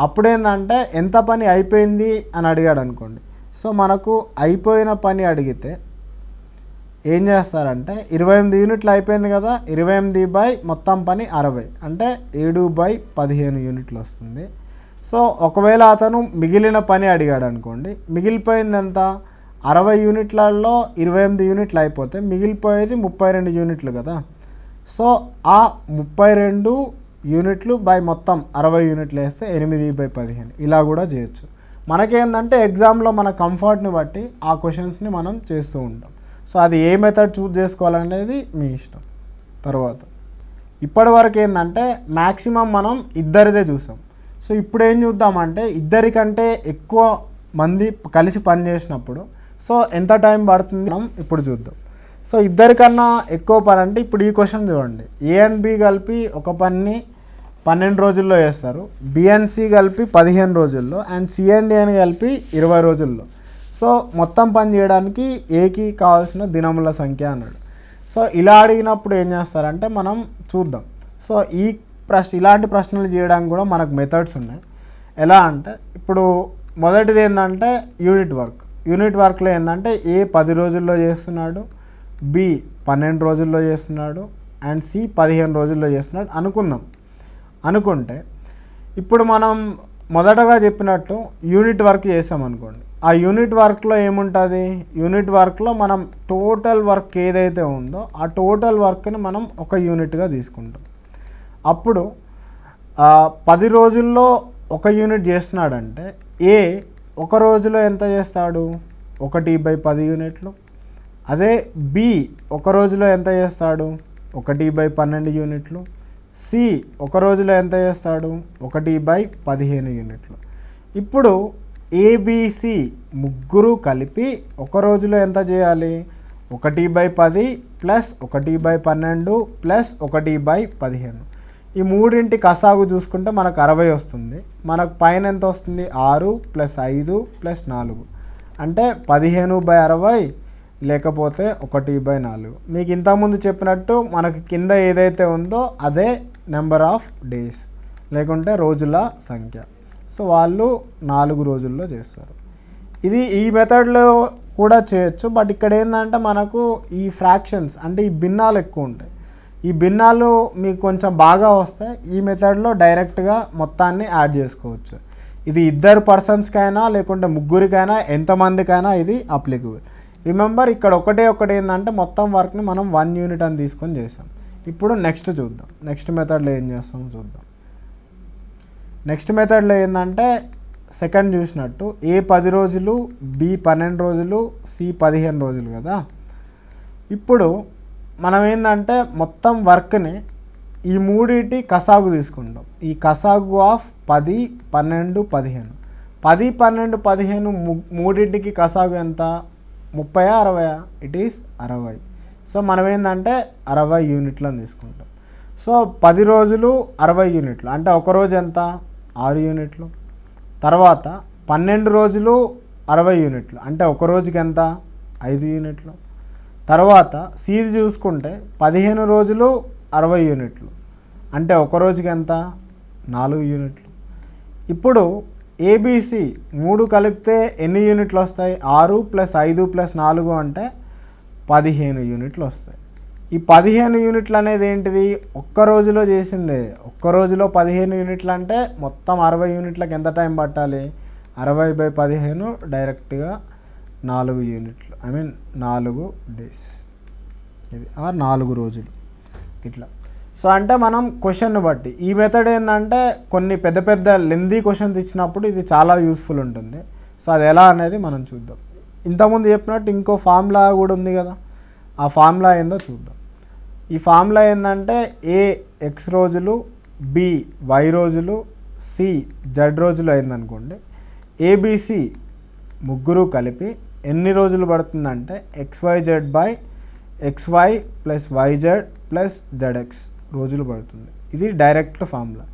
అప్పుడేందంటే ఎంత పని అయిపోయింది అని అడిగాడు అనుకోండి. సో మనకు అయిపోయిన పని అడిగితే ఏం చేస్తారంటే 28 యూనిట్లు అయిపోయింది కదా, 28 మొత్తం పని 60 అంటే 7/15 యూనిట్లు వస్తుంది. సో ఒకవేళ అతను మిగిలిన పని అడిగాడు అనుకోండి, మిగిలిపోయింది ఎంత, 60 యూనిట్లలో 28 యూనిట్లు అయిపోతే మిగిలిపోయేది 32 యూనిట్లు కదా. సో ఆ 32 యూనిట్లు మొత్తం 60 యూనిట్లు వేస్తే 8/15 ఇలా కూడా చేయొచ్చు. మనకేంటంటే ఎగ్జామ్లో మన కంఫర్ట్ని బట్టి ఆ క్వశ్చన్స్ని మనం చేస్తూ ఉంటాం. సో అది ఏ మెథడ్ చూస్ చేసుకోవాలనేది మీ ఇష్టం. తర్వాత ఇప్పటి వరకు ఏంటంటే మ్యాక్సిమం మనం ఇద్దరిదే చూసాం. సో ఇప్పుడు ఏం చూద్దామంటే ఇద్దరికంటే ఎక్కువ మంది కలిసి పని చేసినప్పుడు సో ఎంత టైం పడుతుంది మనం ఇప్పుడు చూద్దాం. సో ఇద్దరికన్నా ఎక్కువ పని అంటే ఇప్పుడు ఈ క్వశ్చన్ చూడండి, ఏ అండ్ బి కలిపి ఒక పనిని 12 రోజుల్లో చేస్తారు, బి అండ్ సి కలిపి 15 రోజుల్లో, అండ్ సి అండ్ ఏ అని కలిపి 20 రోజుల్లో. సో మొత్తం పని చేయడానికి ఏకి కావాల్సిన దినముల సంఖ్య అన్నాడు. సో ఇలా అడిగినప్పుడు ఏం చేస్తారంటే మనం చూద్దాం. సో ఇలాంటి ప్రశ్నలు చేయడానికి కూడా మనకు మెథడ్స్ ఉన్నాయి. ఎలా అంటే ఇప్పుడు మొదటిది ఏంటంటే యూనిట్ వర్క్లో ఏంటంటే ఏ 10 రోజుల్లో చేస్తున్నాడు, బి 12 రోజుల్లో చేస్తున్నాడు, అండ్ సి 15 రోజుల్లో చేస్తున్నాడు అనుకుంటే ఇప్పుడు మనం మొదటగా చెప్పినట్టు యూనిట్ వర్క్ చేసామనుకోండి. ఆ యూనిట్ వర్క్లో ఏముంటుంది, యూనిట్ వర్క్లో మనం టోటల్ వర్క్ ఏదైతే ఉందో ఆ టోటల్ వర్క్ని మనం ఒక యూనిట్గా తీసుకుంటాం. అప్పుడు 10 రోజుల్లో 1 యూనిట్ చేస్తున్నాడంటే ఏ ఒక రోజులో ఎంత చేస్తాడు, 1/10 యూనిట్లు. అదే బి ఒక రోజులో ఎంత చేస్తాడు, 1/12 యూనిట్లు. సి ఒక రోజులో ఎంత చేస్తాడు, 1/15 యూనిట్లు. ఇప్పుడు ఏబిసి ముగ్గురు కలిపి ఒక రోజులో ఎంత చేయాలి, 1/10 ప్లస్ 1/12 ప్లస్ 1/15. ఈ మూడింటి కసాగు చూసుకుంటే మనకు 60 వస్తుంది. మనకు పైన ఎంత వస్తుంది, 6 + 5 + 4 అంటే 15/60 లేకపోతే 1/4. మీకు ఇంతకుముందు చెప్పినట్టు మనకు కింద ఏదైతే ఉందో అదే నెంబర్ ఆఫ్ డేస్ లేకుంటే రోజుల సంఖ్య. సో వాళ్ళు 4 రోజుల్లో చేస్తారు. ఇది ఈ మెథడ్లో కూడా చేయొచ్చు. బట్ ఇక్కడ ఏంటంటే మనకు ఈ ఫ్రాక్షన్స్ అంటే ఈ భిన్నాలు ఎక్కువ ఉంటాయి. ఈ భిన్నాలు మీకు కొంచెం బాగా వస్తే ఈ మెథడ్లో డైరెక్ట్గా మొత్తాన్ని యాడ్ చేసుకోవచ్చు. ఇది 2 పర్సన్స్కైనా లేకుంటే ముగ్గురికైనా ఎంతమందికైనా ఇది అప్లికబుల్. రిమెంబర్ ఇక్కడ ఒకటి ఏంటంటే మొత్తం వర్క్ని మనం 1 యూనిట్ అని తీసుకొని చేసాం. ఇప్పుడు నెక్స్ట్ చూద్దాం, నెక్స్ట్ మెథడ్లో ఏం చేస్తామో చూద్దాం. నెక్స్ట్ మెథడ్లో ఏంటంటే సెకండ్ చూసినట్టు ఏ 10 రోజులు, బి 12 రోజులు, సి 15 రోజులు కదా. ఇప్పుడు మనం ఏంటంటే మొత్తం వర్క్ని ఈ మూడింటి కసాగు తీసుకుంటాం. ఈ కసాగు ఆఫ్ 10, 12, 15. 10, 12, 15 మూడింటికి కసాగు ఎంత, 30, 60? It is 60. సో మనం ఏంటంటే 60 యూనిట్లను తీసుకుంటాం. సో 10 రోజులు 60 యూనిట్లు అంటే ఒక రోజు ఎంత, 6 యూనిట్లు. తర్వాత 12 రోజులు 60 యూనిట్లు అంటే ఒక రోజుకి ఎంత, 5 యూనిట్లు. తర్వాత సీజ్ చూసుకుంటే 15 రోజులు 60 యూనిట్లు అంటే ఒక రోజుకి ఎంత, 4 యూనిట్లు. ఇప్పుడు ఏబిసి 3 కలిపితే ఎన్ని యూనిట్లు వస్తాయి, 6 + 5 + 4 అంటే 15 యూనిట్లు వస్తాయి. ఈ 15 యూనిట్లు అనేది ఏంటిది, ఒక్క రోజులో చేసిందే. ఒక్క రోజులో 15 యూనిట్లు అంటే మొత్తం 60 యూనిట్లకు ఎంత టైం పట్టాలి, 60/15 డైరెక్ట్గా 4 యూనిట్లు, 4 డేస్. ఇది 4 రోజులు ఇట్లా. సో అంటే మనం క్వశ్చన్ని బట్టి ఈ మెథడ్ ఏంటంటే కొన్ని పెద్ద పెద్ద లెందీ క్వశ్చన్స్ ఇచ్చినప్పుడు ఇది చాలా యూస్ఫుల్ ఉంటుంది. సో అది ఎలా అనేది మనం చూద్దాం. ఇంతకుముందు చెప్పినట్టు ఇంకో ఫార్ములా కూడా ఉంది కదా, ఆ ఫార్ములా ఏందో చూద్దాం. ఈ ఫార్ములా ఏంటంటే ఏ ఎక్స్ రోజులు, బి వై రోజులు, సి జెడ్ రోజులు అయిందనుకోండి. ఏబిసి ముగ్గురు కలిపి ఎన్ని రోజులు పడుతుందంటే XYZ/XY + YZ + ZX రోజులు పడుతుంది. ఇది డైరెక్ట్ ఫార్ములా.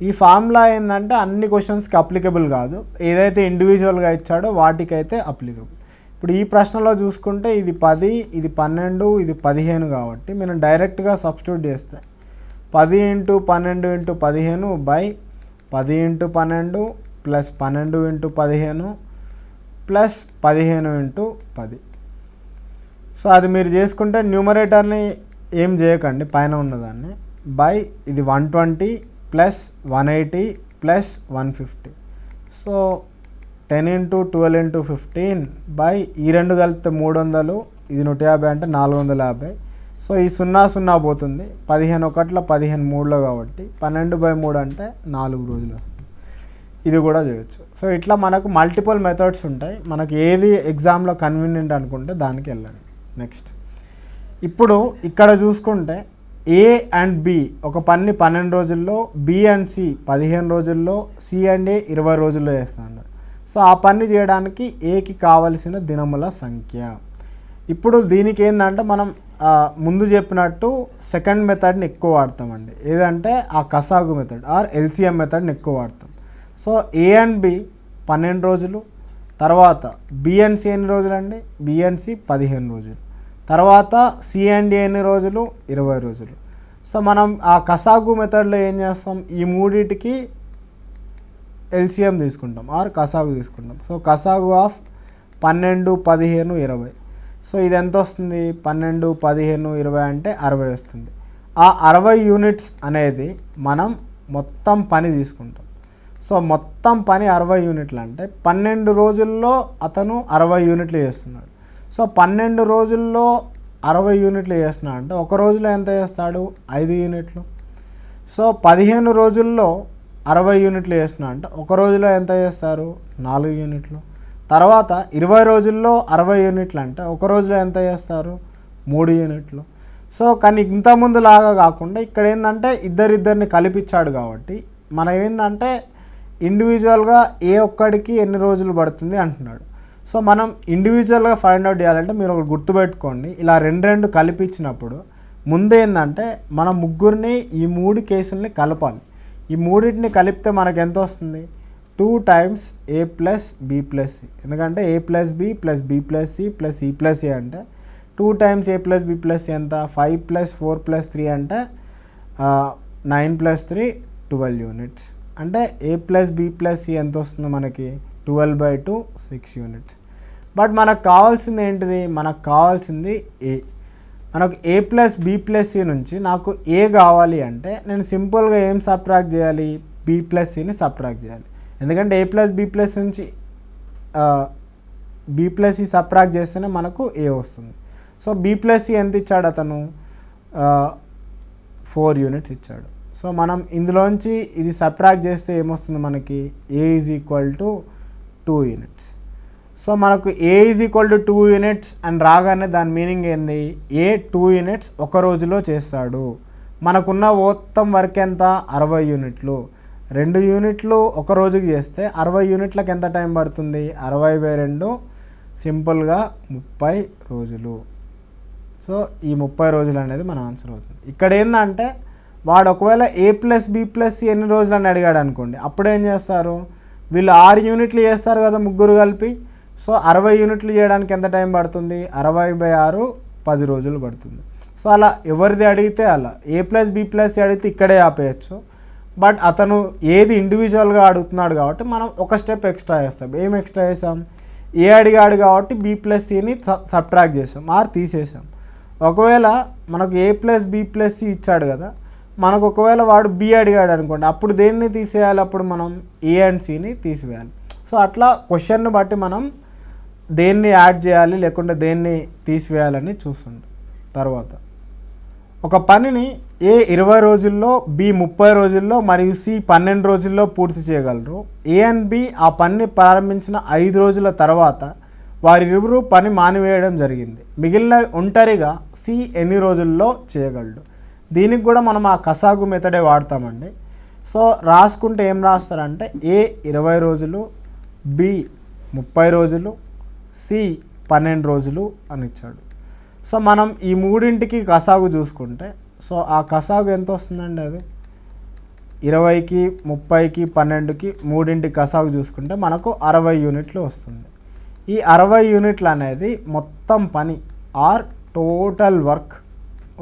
ఈ ఫార్ములా ఏంటంటే అన్ని క్వశ్చన్స్కి అప్లికబుల్ కాదు, ఏదైతే ఇండివిజువల్గా ఇచ్చాడో వాటికైతే అప్లికబుల్. ఇప్పుడు ఈ ప్రశ్నలో చూసుకుంటే ఇది 10, ఇది 12, ఇది 15 కాబట్టి మనం డైరెక్ట్గా సబ్స్టిట్యూట్ చేస్తే 10 × 12 × 15 /10 × 12 + 12 × 15 + 15 × 10. సో అది మీరు చేసుకుంటే న్యూమరేటర్ని ఏం చేయకండి, పైన ఉన్నదాన్ని ఇది 120 + 180 + 150. సో 10 × 12 × 15 ఈ రెండు కలిపితే 300, ఇది 150 అంటే 450. సో ఈ 0 పోతుంది, 15 ఒకట్ల 15 3లో కాబట్టి 12/3 అంటే 4 రోజులు వస్తుంది. ఇది కూడా చేయొచ్చు. సో ఇట్లా మనకు మల్టిపుల్ మెథడ్స్ ఉంటాయి. మనకి ఏది ఎగ్జామ్లో కన్వీనియంట్ అనుకుంటే దానికి వెళ్ళండి. నెక్స్ట్ ఇప్పుడు ఇక్కడ చూసుకుంటే ఏ అండ్ బి ఒక పని 12 రోజుల్లో, బి అండ్ సి 15 రోజుల్లో, సి అండ్ ఏ 20 రోజుల్లో చేస్తున్నారు. సో ఆ పని చేయడానికి ఏకి కావలసిన దినముల సంఖ్య. ఇప్పుడు దీనికి ఏంటంటే మనం ముందు చెప్పినట్టు సెకండ్ మెథడ్ని ఎక్కువ వాడతామండి. ఏదంటే ఆ కసాగు మెథడ్ ఆర్ ఎల్సిఎం మెథడ్ని ఎక్కువ వాడతాం. సో ఏ అండ్ బి 12 రోజులు, తర్వాత బి అండ్ సి ఎన్ని రోజులు అండి, బి అండ్ సి 15 రోజులు, తర్వాత సి అండ్ ఏ ఎన్ని రోజులు, 20 రోజులు. సో మనం ఆ కసాగు మెథడ్లో ఏం చేస్తాం, ఈ మూడింటికి ఎల్సిఎం తీసుకుంటాం ఆర్ కసాగు తీసుకుంటాం. So కసాగు of 12, 15, 20. సో ఇది ఎంత వస్తుంది, 12, 15, 20 అంటే 60 వస్తుంది. ఆ 60 యూనిట్స్ అనేది మనం మొత్తం పని తీసుకుంటాం. సో మొత్తం పని 60 యూనిట్లు అంటే 12 రోజుల్లో అతను 60 యూనిట్లు చేస్తున్నాడు. సో 12 రోజుల్లో 60 యూనిట్లు చేస్తున్నాడు అంటే ఒక రోజులో ఎంత చేస్తాడు, 5 యూనిట్లు. సో 15 రోజుల్లో 60 యూనిట్లు చేస్తున్నా అంటే ఒక రోజులో ఎంత చేస్తారు? 4 యూనిట్లు. తర్వాత 20 రోజుల్లో 60 యూనిట్లు అంటే ఒక రోజులో ఎంత చేస్తారు? 3 యూనిట్లు. సో కానీ ఇంతకుముందు లాగా కాకుండా ఇక్కడ ఏంటంటే ఇద్దరిని కలిపిచ్చాడు కాబట్టి మనం ఏంటంటే ఇండివిజువల్గా ఏ ఒక్కడికి ఎన్ని రోజులు పడుతుంది అంటున్నాడు. సో మనం ఇండివిజువల్గా ఫైండ్ అవుట్ చేయాలంటే మీరు ఒకటి గుర్తుపెట్టుకోండి, ఇలా రెండు కలిపించినప్పుడు ముందేందంటే మనం ముగ్గురిని ఈ 3 కేసుల్ని కలపాలి. ఈ మూడింటిని కలిపితే మనకు ఎంత వస్తుంది? 2 times a plus b plus c. ఎందుకంటే a plus b plus b plus c plus c plus a అంటే 2 times a plus b plus c ఎంత? 5 plus 4 plus 3 అంటే 9 plus 3 12 యూనిట్స్. అంటే a plus b plus c ఎంత వస్తుంది మనకి? 12/2 6 యూనిట్స్. బట్ మనకు కావాల్సింది ఏంటిది? మనకు కావాల్సింది a. మనకు a plus b plus c నుంచి నాకు a కావాలి అంటే నేను సింపుల్గా ఏం సబ్ట్రాక్ట్ చేయాలి? b ప్లస్ cని సబ్ట్రాక్ట్ చేయాలి. ఎందుకంటే a ప్లస్ b ప్లస్ నుంచి b ప్లస్ c సబ్ట్రాక్ట్ చేస్తేనే మనకు a వస్తుంది. సో b ప్లస్ c ఎంత ఇచ్చాడు అతను? 4 యూనిట్స్ ఇచ్చాడు. సో మనం ఇందులోంచి ఇది సబ్ట్రాక్ట్ చేస్తే ఏమొస్తుంది మనకి? a is equal to 2 units. So మనకు a is equal to 2 units అని రాగానే దాని మీనింగ్ ఏంది? a 2 యూనిట్స్ ఒక రోజులో చేస్తాడు. మనకున్న మొత్తం వర్క్ ఎంత? 60 యూనిట్లు. 2 యూనిట్లు ఒక రోజుకి చేస్తే 60 యూనిట్లకు ఎంత టైం పడుతుంది? 60/2 సింపుల్గా 30 రోజులు. సో ఈ 30 రోజులు అనేది మన ఆన్సర్ అవుతుంది. ఇక్కడ ఏంటంటే వాడు ఒకవేళ a plus b plus c ఎన్ని రోజులు అని అడిగాడు అనుకోండి, అప్పుడు ఏం చేస్తారు? వీళ్ళు 6 యూనిట్లు చేస్తారు కదా ముగ్గురు కలిపి. సో 60 యూనిట్లు చేయడానికి ఎంత టైం పడుతుంది? 60/6 10 రోజులు పడుతుంది. సో అలా ఎవరిది అడిగితే అలా a plus b plus c అడిగితే ఇక్కడే ఆపేయచ్చు. బట్ అతను ఏది ఇండివిజువల్గా అడుగుతున్నాడు కాబట్టి మనం ఒక స్టెప్ ఎక్స్ట్రా చేస్తాం. ఏం ఎక్స్ట్రా చేసాం? ఏ అడిగాడు కాబట్టి b ప్లస్ cని సబ్ట్రాక్ట్ చేసాం, ఆర్ తీసేసాం. ఒకవేళ మనకు a plus b plus c ఇచ్చాడు కదా, మనకు ఒకవేళ వాడు b అడిగాడు అనుకోండి, అప్పుడు దేన్ని తీసేయాలి? అప్పుడు మనం a అండ్ cని తీసివేయాలి. సో అట్లా క్వశ్చన్ని బట్టి మనం దేన్ని యాడ్ చేయాలి లేకుంటే దేన్ని తీసివేయాలని చూస్తుంటాం. తర్వాత ఒక పనిని a 20 రోజుల్లో, b 30 రోజుల్లో మరియు c 12 రోజుల్లో పూర్తి చేయగలరు. a అండ్ b ఆ పనిని ప్రారంభించిన 5 రోజుల తర్వాత వారిరువురు పని మానివేయడం జరిగింది. మిగిలిన ఒంటరిగా c ఎన్ని రోజుల్లో చేయగలడు? దీనికి కూడా మనం ఆ కసాగు మెథడే వాడతామండి. సో రాసుకుంటే ఏం రాస్తారంటే a 20 రోజులు, b 30 రోజులు, c 12 రోజులు అని ఇచ్చాడు. సో మనం ఈ మూడింటికి కసాగు చూసుకుంటే సో ఆ కసాగు ఎంత వస్తుందండి? అది 20కి 30కి 12కి మూడింటికి కసాగు చూసుకుంటే మనకు 60 యూనిట్లు వస్తుంది. ఈ 60 యూనిట్లు అనేది మొత్తం పని ఆర్ టోటల్ వర్క్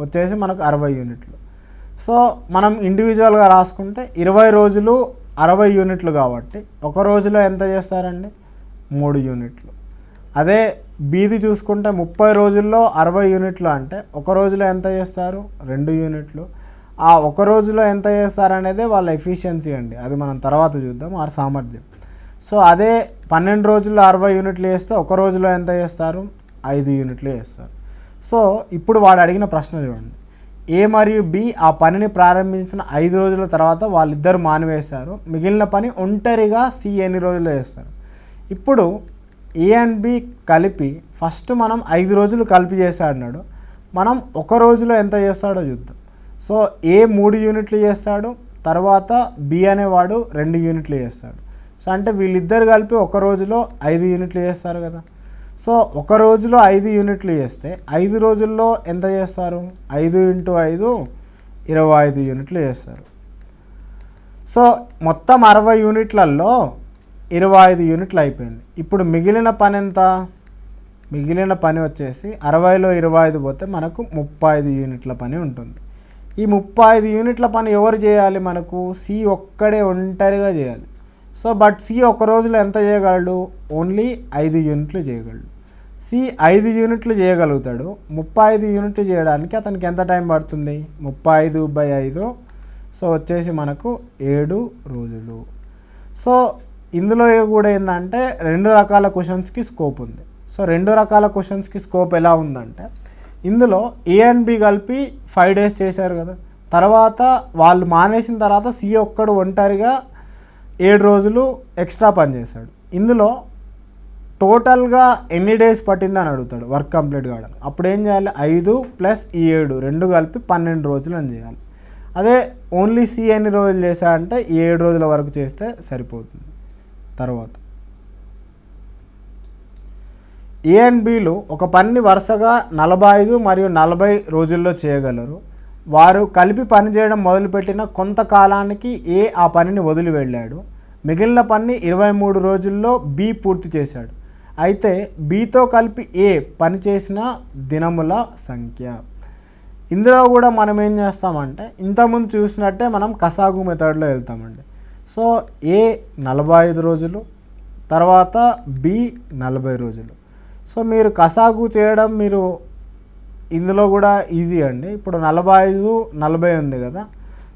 వచ్చేసి మనకు 60 యూనిట్లు. సో మనం ఇండివిజువల్గా రాసుకుంటే 20 రోజులు 60 యూనిట్లు కాబట్టి ఒక రోజులో ఎంత చేస్తారండి? 3 యూనిట్లు. అదే బీది చూసుకుంటే 30 రోజుల్లో 60 యూనిట్లు అంటే ఒక రోజులో ఎంత చేస్తారు? 2 యూనిట్లు. ఆ ఒక రోజులో ఎంత చేస్తారనేదే వాళ్ళ ఎఫిషియన్సీ అండి, అది మనం తర్వాత చూద్దాం, ఆ సామర్థ్యం. సో అదే 12 రోజుల్లో 60 యూనిట్లు చేస్తే ఒక రోజులో ఎంత చేస్తారు? 5 యూనిట్లు చేస్తారు. సో ఇప్పుడు వాడు అడిగిన ప్రశ్న చూడండి, ఏ మరియు బి ఆ పనిని ప్రారంభించిన 5 రోజుల తర్వాత వాళ్ళిద్దరు మానివేశారు. మిగిలిన పని ఒంటరిగా సి ఎన్ని రోజుల్లో చేస్తారు? ఇప్పుడు ఏ అండ్ బి కలిపి ఫస్ట్ మనం 5 రోజులు కలిపి చేస్తాడు. మనం ఒక రోజులో ఎంత చేస్తాడో చూద్దాం. సో ఏ 3 యూనిట్లు చేస్తాడు, తర్వాత బి అనేవాడు 2 యూనిట్లు చేస్తాడు. సో అంటే వీళ్ళిద్దరు కలిపి ఒక రోజులో 5 యూనిట్లు చేస్తారు కదా. సో ఒక రోజులో 5 యూనిట్లు చేస్తే 5 రోజుల్లో ఎంత చేస్తారు? 5 × 5 25 యూనిట్లు చేస్తారు. సో మొత్తం 60 యూనిట్లలో 25 యూనిట్లు అయిపోయింది. ఇప్పుడు మిగిలిన పని ఎంత? మిగిలిన పని వచ్చేసి 60లో 25 పోతే మనకు 35 యూనిట్ల పని ఉంటుంది. ఈ 35 యూనిట్ల పని ఎవరు చేయాలి? మనకు సి ఒక్కడే ఒంటరిగా చేయాలి. సో బట్ సి ఒక రోజులో ఎంత చేయగలడు? ఓన్లీ 5 యూనిట్లు చేయగలడు. సి 5 యూనిట్లు చేయగలుగుతాడు. 35 యూనిట్లు చేయడానికి అతనికి ఎంత టైం పడుతుంది? 35/5. సో వచ్చేసి మనకు 7 రోజులు. సో ఇందులో కూడా ఏంటంటే 2 రకాల క్వశ్చన్స్కి స్కోప్ ఉంది. సో 2 రకాల క్వశ్చన్స్కి స్కోప్ ఎలా ఉందంటే, ఇందులో ఏ అండ్ బి కలిపి 5 డేస్ చేశారు కదా. తర్వాత వాళ్ళు మానేసిన తర్వాత సి ఒక్కడు ఒంటరిగా 7 రోజులు ఎక్స్ట్రా పని చేశాడు. ఇందులో టోటల్గా ఎన్ని డేస్ పట్టిందని అడుగుతాడు వర్క్ కంప్లీట్ కావడానికి. అప్పుడు ఏం చేయాలి, 5 ప్లస్ ఈ 7 రెండు కలిపి 12 రోజులు అని చేయాలి. అదే ఓన్లీ సి ఎన్ని రోజులు చేశాడంటే 7 రోజుల వరకు చేస్తే సరిపోతుంది. తర్వాత ఏ అండ్ బిలు ఒక పనిని వరుసగా 45 మరియు 40 రోజుల్లో చేయగలరు. వారు కలిపి పని చేయడం మొదలుపెట్టిన కొంతకాలానికి ఏ ఆ పనిని వదిలి వెళ్ళాడు. మిగిలిన పని 23 రోజుల్లో బి పూర్తి చేశాడు. అయితే బితో కలిపి ఏ పని చేసిన దినముల సంఖ్య. ఇందులో కూడా మనం ఏం చేస్తామంటే ఇంతకుముందు చూసినట్టే మనం కసాగు మెథడ్లో వెళ్తామండి. సో ఏ 45 రోజులు, తర్వాత బి 40 రోజులు. సో మీరు కసాగు చేయడం మీరు ఇందులో కూడా ఈజీ అండి. ఇప్పుడు 45, 40 ఉంది కదా,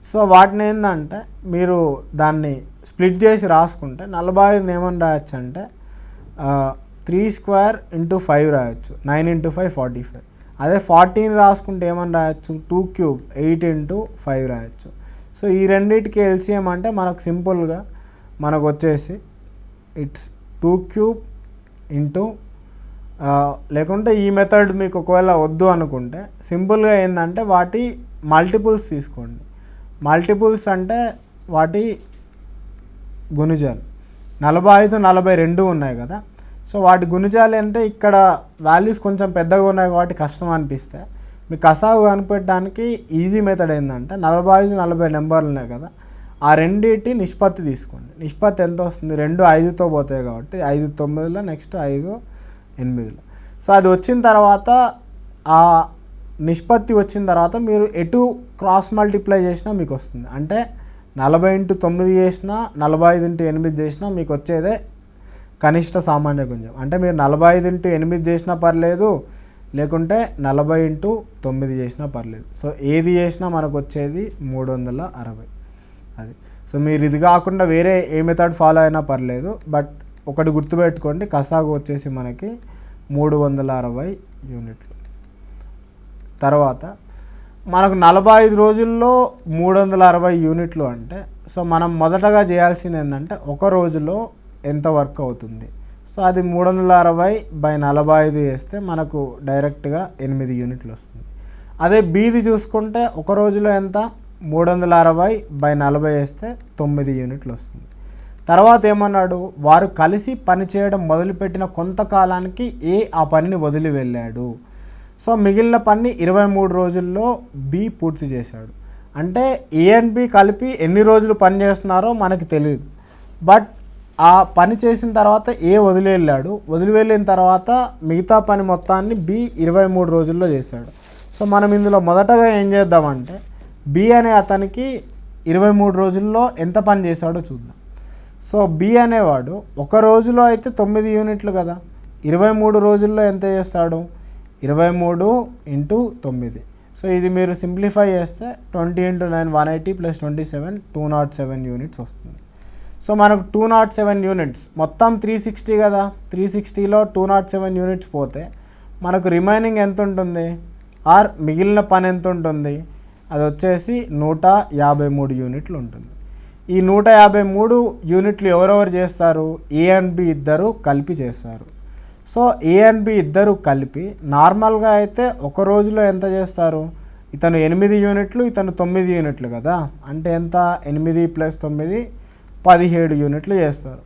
సో వాటిని ఏంటంటే మీరు దాన్ని స్ప్లిట్ చేసి రాసుకుంటే 45 ఏమని రాయొచ్చు అంటే 3 స్క్వేర్ ఇంటూ 5 రాయొచ్చు, 9 ఇంటూ 5 45. అదే 14 రాసుకుంటే ఏమని రాయొచ్చు, 2 క్యూబ్ 8 ఇంటూ 5 రాయొచ్చు. సో ఈ రెండింటికి ఎల్సిఎం అంటే మనకు సింపుల్గా మనకు వచ్చేసి ఇట్స్ 2 క్యూబ్ ఇంటూ లేకుంటే ఈ మెథడ్ మీకు ఒకవేళ వద్దు అనుకుంటే సింపుల్గా ఏంటంటే వాటి మల్టిపుల్స్ తీసుకోండి. మల్టిపుల్స్ అంటే వాటి గుణిజాలు. 45, 42 ఉన్నాయి కదా, సో వాటి గుణిజాలు అంటే ఇక్కడ వాల్యూస్ కొంచెం పెద్దగా ఉన్నాయి కాబట్టి కష్టం అనిపిస్తే మీకు కసాగు కనిపెట్టడానికి ఈజీ మెథడ్ ఏంటంటే 45, 40 నెంబర్లు ఉన్నాయి కదా, ఆ రెండింటి నిష్పత్తి తీసుకోండి. నిష్పత్తి ఎంత వస్తుంది, 2 5తో పోతాయి కాబట్టి 5 9లో నెక్స్ట్ 5 8లో. సో అది వచ్చిన తర్వాత ఆ నిష్పత్తి వచ్చిన తర్వాత మీరు ఎటు క్రాస్ మల్టిప్లై చేసినా మీకు వస్తుంది. అంటే 40 ఇంటూ 9 చేసినా 45 ఇంటూ 8 చేసినా మీకు వచ్చేదే కనిష్ట సామాన్య గుణిజం. అంటే మీరు 45 ఇంటూ 8 చేసినా పర్లేదు, లేకుంటే 40 ఇంటూ 9 చేసినా పర్లేదు. సో ఏది చేసినా మనకు వచ్చేది 360. అది సో మీరు ఇది కాకుండా వేరే ఏ మెథడ్ ఫాలో అయినా పర్లేదు, బట్ ఒకటి గుర్తుపెట్టుకోండి, కసాగు వచ్చేసి మనకి 360 యూనిట్లు. తర్వాత మనకు 45 రోజుల్లో 360 యూనిట్లు అంటే సో మనం మొదటగా చేయాల్సింది ఏంటంటే ఒక రోజులో ఎంత వర్క్ అవుతుంది. సో అది 360/45 చేస్తే మనకు డైరెక్ట్గా 8 యూనిట్లు వస్తుంది. అదే బీది చూసుకుంటే ఒక రోజులో ఎంత, 360/40 వేస్తే 9 యూనిట్లు వస్తుంది. తర్వాత ఏమన్నాడు, వారు కలిసి పని చేయడం మొదలుపెట్టిన కొంతకాలానికి ఏ ఆ పనిని వదిలి వెళ్ళాడు. సో మిగిలిన పని 23 రోజుల్లో బి పూర్తి చేశాడు. అంటే ఏ అండ్ బి కలిపి ఎన్ని రోజులు పని చేస్తున్నారో మనకి తెలియదు, బట్ ఆ పని చేసిన తర్వాత ఏ వదిలి వెళ్ళాడు, వదిలి వెళ్ళిన తర్వాత మిగతా పని మొత్తాన్ని బి 23 రోజుల్లో చేశాడు. సో మనం ఇందులో మొదటగా ఏం చేద్దామంటే బి అనే అతనికి 23 రోజుల్లో ఎంత పని చేశాడో చూద్దాం. సో బి అనేవాడు ఒక రోజులో అయితే 9 యూనిట్లు కదా, 23 రోజుల్లో ఎంత చేస్తాడు, 23 ఇంటూ 9. సో ఇది మీరు సింప్లిఫై చేస్తే 20 ఇంటూ 9 180 ప్లస్ 27 207 యూనిట్స్ వస్తుంది. సో మనకు 207 యూనిట్స్, మొత్తం 360 కదా, 360లో 207 యూనిట్స్ పోతే మనకు రిమైనింగ్ ఎంత ఉంటుంది, ఆర్ మిగిలిన పని ఎంత ఉంటుంది, అది వచ్చేసి 153 యూనిట్లు ఉంటుంది. ఈ 153 యూనిట్లు ఎవరెవరు చేస్తారు, ఏ అండ్ బి ఇద్దరు కలిపి చేస్తారు. సో ఏ అండ్ బి ఇద్దరు కలిపి నార్మల్గా అయితే ఒక రోజులో ఎంత చేస్తారు, ఇతను 8 యూనిట్లు ఇతను 9 యూనిట్లు కదా, అంటే ఎంత 8 ప్లస్ 9 17 యూనిట్లు చేస్తారు.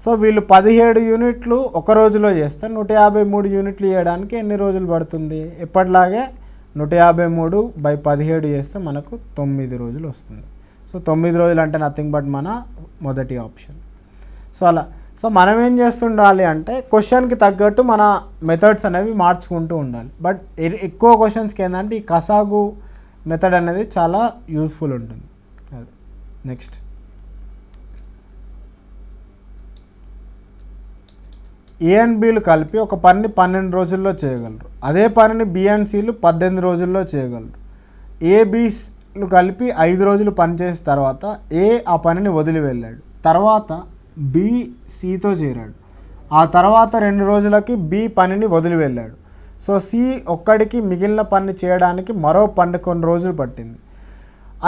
సో వీళ్ళు 17 యూనిట్లు ఒక రోజులో చేస్తే 153 యూనిట్లు చేయడానికి ఎన్ని రోజులు పడుతుంది, ఎప్పటిలాగే 153/17 చేస్తే మనకు 9 రోజులు వస్తుంది. సో 9 రోజులు అంటే నథింగ్ బట్ మన మొదటి ఆప్షన్. సో అలా సో మనం ఏం చేస్తుండాలి అంటే క్వశ్చన్కి తగ్గట్టు మన మెథడ్స్ అనేవి మార్చుకుంటూ ఉండాలి. బట్ ఎక్కువ క్వశ్చన్స్కి ఏంటంటే ఈ కసాగు మెథడ్ అనేది చాలా యూస్ఫుల్ ఉంటుంది. అది నెక్స్ట్ ఏ అండ్ బిలు కలిపి ఒక పనిని 12 రోజుల్లో చేయగలరు. అదే పనిని బి అండ్ సిలు 18 రోజుల్లో చేయగలరు. ఏబిలు కలిపి 5 రోజులు పనిచేసిన తర్వాత ఏ ఆ పనిని వదిలి వెళ్ళాడు. తర్వాత బి సితో చేరాడు. ఆ తర్వాత 2 రోజులకి బి పనిని వదిలి వెళ్ళాడు. సో సి ఒక్కడికి మిగిలిన పని చేయడానికి మరో 11 రోజులు పట్టింది.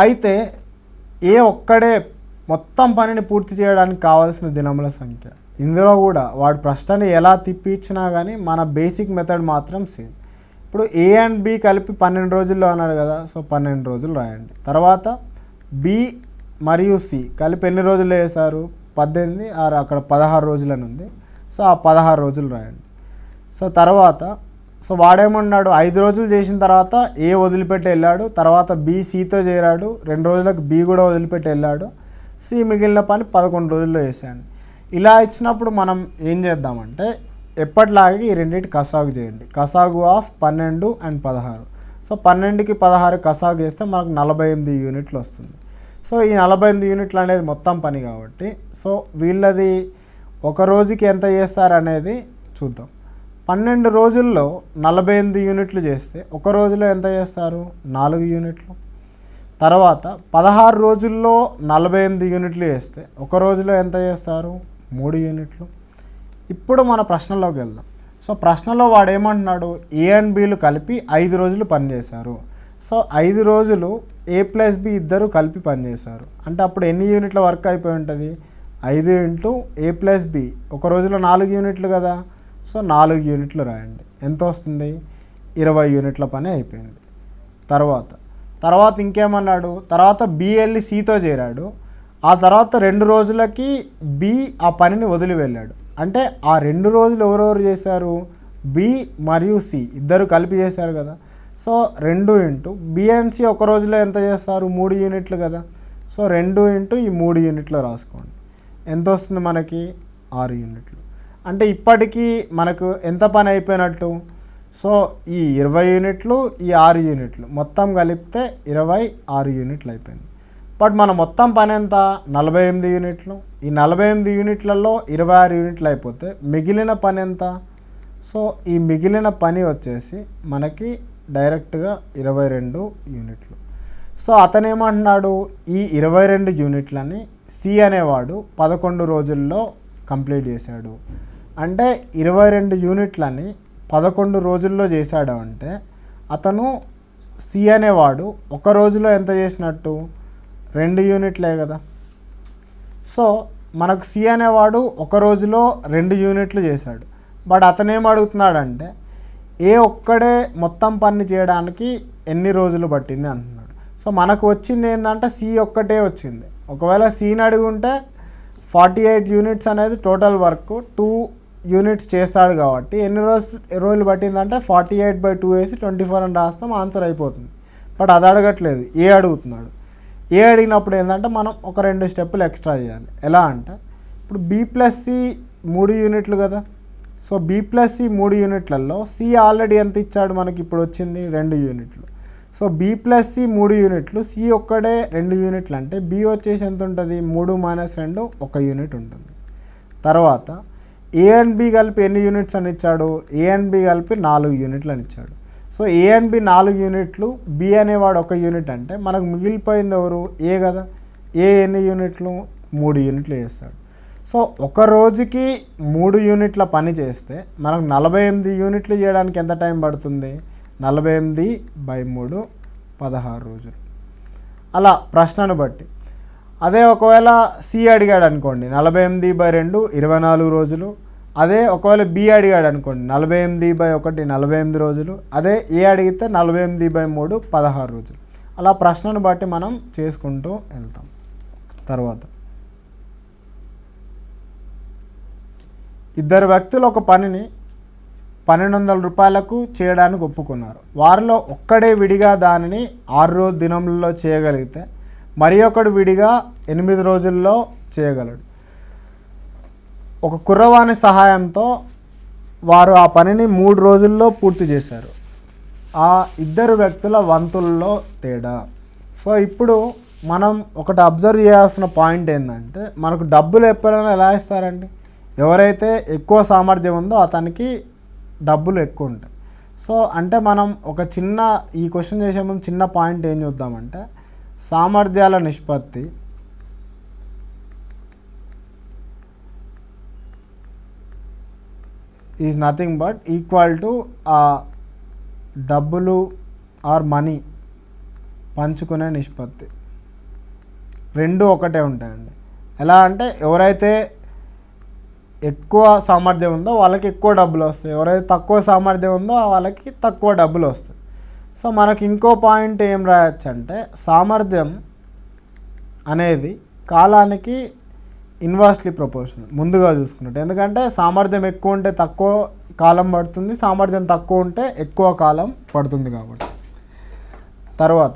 అయితే ఏ ఒక్కడే మొత్తం పనిని పూర్తి చేయడానికి కావాల్సిన దినముల సంఖ్య. ఇందులో కూడా వాడు ప్రశ్నని ఎలా తిప్పి ఇచ్చినా కానీ మన బేసిక్ మెథడ్ మాత్రం సేమ్. ఇప్పుడు ఏ అండ్ బి కలిపి 12 రోజుల్లో అన్నాడు కదా, సో 12 రోజులు రాయండి. తర్వాత బి మరియు సి కలిపి ఎన్ని రోజుల్లో వేశారు, 18, అక్కడ 16 రోజులని ఉంది, సో ఆ 16 రోజులు రాయండి. సో తర్వాత సో వాడేమన్నాడు, 5 రోజులు చేసిన తర్వాత ఏ వదిలిపెట్టి వెళ్ళాడు, తర్వాత బి సితో చేరాడు, 2 రోజులకు బి కూడా వదిలిపెట్టి వెళ్ళాడు, సి మిగిలిన పని 11 రోజుల్లో చేశాను. ఇలా ఇచ్చినప్పుడు మనం ఏం చేద్దామంటే ఎప్పటిలాగే ఈ రెండింటి కసాగు చేయండి. కసాగు ఆఫ్ 12 and 16. సో 12కి 16 కసాగు చేస్తే మనకు 48 యూనిట్లు వస్తుంది. సో ఈ 48 యూనిట్లు అనేది మొత్తం పని కాబట్టి సో వీళ్ళది ఒక రోజుకి ఎంత చేస్తారనేది చూద్దాం. 12 రోజుల్లో 48 యూనిట్లు చేస్తే ఒక రోజులో ఎంత చేస్తారు, 4 యూనిట్లు. తర్వాత 16 రోజుల్లో 48 యూనిట్లు చేస్తే ఒక రోజులో ఎంత చేస్తారు, 3 యూనిట్లు. ఇప్పుడు మన ప్రశ్నలోకి వెళ్దాం. సో ప్రశ్నలో వాడు ఏమంటున్నాడు, ఏ అండ్ బీలు కలిపి 5 రోజులు పనిచేశారు. సో 5 రోజులు ఏ ప్లస్ బి ఇద్దరు కలిపి పనిచేశారు అంటే అప్పుడు ఎన్ని యూనిట్ల వర్క్ అయిపోయి ఉంటుంది, 5 ఇంటూ ఏ ప్లస్ బి, ఒక రోజులో 4 యూనిట్లు కదా, సో 4 యూనిట్లు రాయండి. ఎంత వస్తుంది, 20 యూనిట్ల పని అయిపోయింది. తర్వాత ఇంకేమన్నాడు, తర్వాత బి వెళ్ళి సితో చేరాడు, ఆ తర్వాత 2 రోజులకి బి ఆ పనిని వదిలి వెళ్ళాడు. అంటే ఆ 2 రోజులు ఎవరెవరు చేశారు, బి మరియు సి ఇద్దరు కలిపి చేశారు కదా. So 2 into B and C ఒక రోజులో ఎంత చేస్తారు, 3 యూనిట్లు కదా. సో 2 ఇంటూ ఈ 3 యూనిట్లు రాసుకోండి. ఎంత వస్తుంది మనకి, 6 యూనిట్లు. అంటే ఇప్పటికీ మనకు ఎంత పని అయిపోయినట్టు, సో ఈ 20 యూనిట్లు ఈ 6 యూనిట్లు మొత్తం కలిపితే 26 యూనిట్లు అయిపోయింది. బట్ మన మొత్తం పని ఎంత, 48 యూనిట్లు. ఈ 48 యూనిట్లలో 26 యూనిట్లు అయిపోతే మిగిలిన పని ఎంత, సో ఈ మిగిలిన పని వచ్చేసి మనకి డైరెక్ట్గా 22 యూనిట్లు. సో అతను ఏమంటున్నాడు, ఈ 22 యూనిట్లని సి అనేవాడు 11 రోజుల్లో కంప్లీట్ చేశాడు. అంటే 22 యూనిట్లని 11 రోజుల్లో చేశాడు అంటే అతను సి అనేవాడు ఒక రోజులో ఎంత చేసినట్టు, 2 యూనిట్లే కదా. సో మనకు సి అనేవాడు ఒక రోజులో 2 యూనిట్లు చేశాడు. బట్ అతను ఏం అడుగుతున్నాడంటే ఏ ఒక్కడే మొత్తం పని చేయడానికి ఎన్ని రోజులు పట్టింది అంటున్నాడు. సో మనకు వచ్చింది ఏంటంటే సి ఒక్కటే వచ్చింది. ఒకవేళ సిని అడిగి ఉంటే 48 యూనిట్స్ అనేది టోటల్ వర్క్, 2 యూనిట్స్ చేస్తాడు కాబట్టి ఎన్ని రోజులు పట్టిందంటే 48/2 వేసి 24 అని రాస్తాం, ఆన్సర్ అయిపోతుంది. బట్ అది అడగట్లేదు, ఏ అడుగుతున్నాడు. ఏ అడిగినప్పుడు ఏంటంటే మనం ఒక 2 స్టెప్పులు ఎక్స్ట్రా చేయాలి. ఎలా అంటే ఇప్పుడు బి ప్లస్ సి 3 యూనిట్లు కదా. సో బి ప్లస్ సి 3 యూనిట్లలో సి ఆల్రెడీ ఎంత ఇచ్చాడు మనకి, ఇప్పుడు వచ్చింది 2 యూనిట్లు. సో బి ప్లస్ సి 3 యూనిట్లు, సి ఒక్కడే 2 యూనిట్లు అంటే బి వచ్చేసి ఎంత ఉంటుంది, 3 - 2 1 యూనిట్ ఉంటుంది. తర్వాత ఏ అండ్ బి కలిపి ఎన్ని యూనిట్స్ అని ఇచ్చాడు, ఏ అండ్ బి కలిపి 4 యూనిట్లు అని ఇచ్చాడు. సో ఏ అండ్ బి 4 యూనిట్లు, బి అనేవాడు 1 యూనిట్ అంటే మనకు మిగిలిపోయింది ఎవరు, ఏ కదా. ఏ ఎన్ని యూనిట్లు, 3 యూనిట్లు చేస్తాడు. సో ఒక రోజుకి 3 యూనిట్ల పని చేస్తే మనకు 48 యూనిట్లు చేయడానికి ఎంత టైం పడుతుంది, 48/3 16 రోజులు. అలా ప్రశ్నను బట్టి. అదే ఒకవేళ సి అడిగాడు అనుకోండి, 48/2 24 రోజులు. అదే ఒకవేళ బి అడిగాడు అనుకోండి, 48/1 48 రోజులు. అదే ఏ అడిగితే 48/3 16 రోజులు. అలా ప్రశ్నను బట్టి మనం చేసుకుంటూ వెళ్తాం. తర్వాత ఇద్దరు వ్యక్తులు ఒక పనిని 1200 రూపాయలకు చేయడానికి ఒప్పుకున్నారు. వారిలో ఒక్కడే విడిగా దానిని 6 రోజు దినములలో చేయగలిగితే మరి ఒకడు విడిగా 8 రోజుల్లో చేయగలడు. ఒక కుర్రవాణి సహాయంతో వారు ఆ పనిని 3 రోజుల్లో పూర్తి చేశారు. ఆ ఇద్దరు వ్యక్తుల వంతుల్లో తేడా. సో ఇప్పుడు మనం ఒకటి అబ్జర్వ్ చేయాల్సిన పాయింట్ ఏంటంటే మనకు డబ్బులు ఎప్పుడైనా ఎలా ఇస్తారండి, ఎవరైతే ఎక్కువ సామర్థ్యం ఉందో అతనికి డబ్బులు ఎక్కువ ఉంటాయి. సో అంటే మనం ఒక చిన్న ఈ క్వశ్చన్ చేసే ముందు చిన్న పాయింట్ ఏం చూద్దామంటే సామర్థ్యాల నిష్పత్తి is nothing but equal to ఆ డబ్బులు ఆర్ మనీ పంచుకునే నిష్పత్తి. రెండు ఒకటే ఉంటాయండి. ఎలా అంటే ఎవరైతే ఎక్కువ సామర్థ్యం ఉందో వాళ్ళకి ఎక్కువ డబ్బులు వస్తాయి, ఎవరైతే తక్కువ సామర్థ్యం ఉందో వాళ్ళకి తక్కువ డబ్బులు వస్తాయి. సో మనకి ఇంకో పాయింట్ ఏం రాయొచ్చు అంటే సామర్థ్యం అనేది కాలానికి ఇన్వర్స్లీ ప్రపోర్షనల్ ముందుగా చూసుకున్నట్టు. ఎందుకంటే సామర్థ్యం ఎక్కువ ఉంటే తక్కువ కాలం పడుతుంది, సామర్థ్యం తక్కువ ఉంటే ఎక్కువ కాలం పడుతుంది కాబట్టి. తర్వాత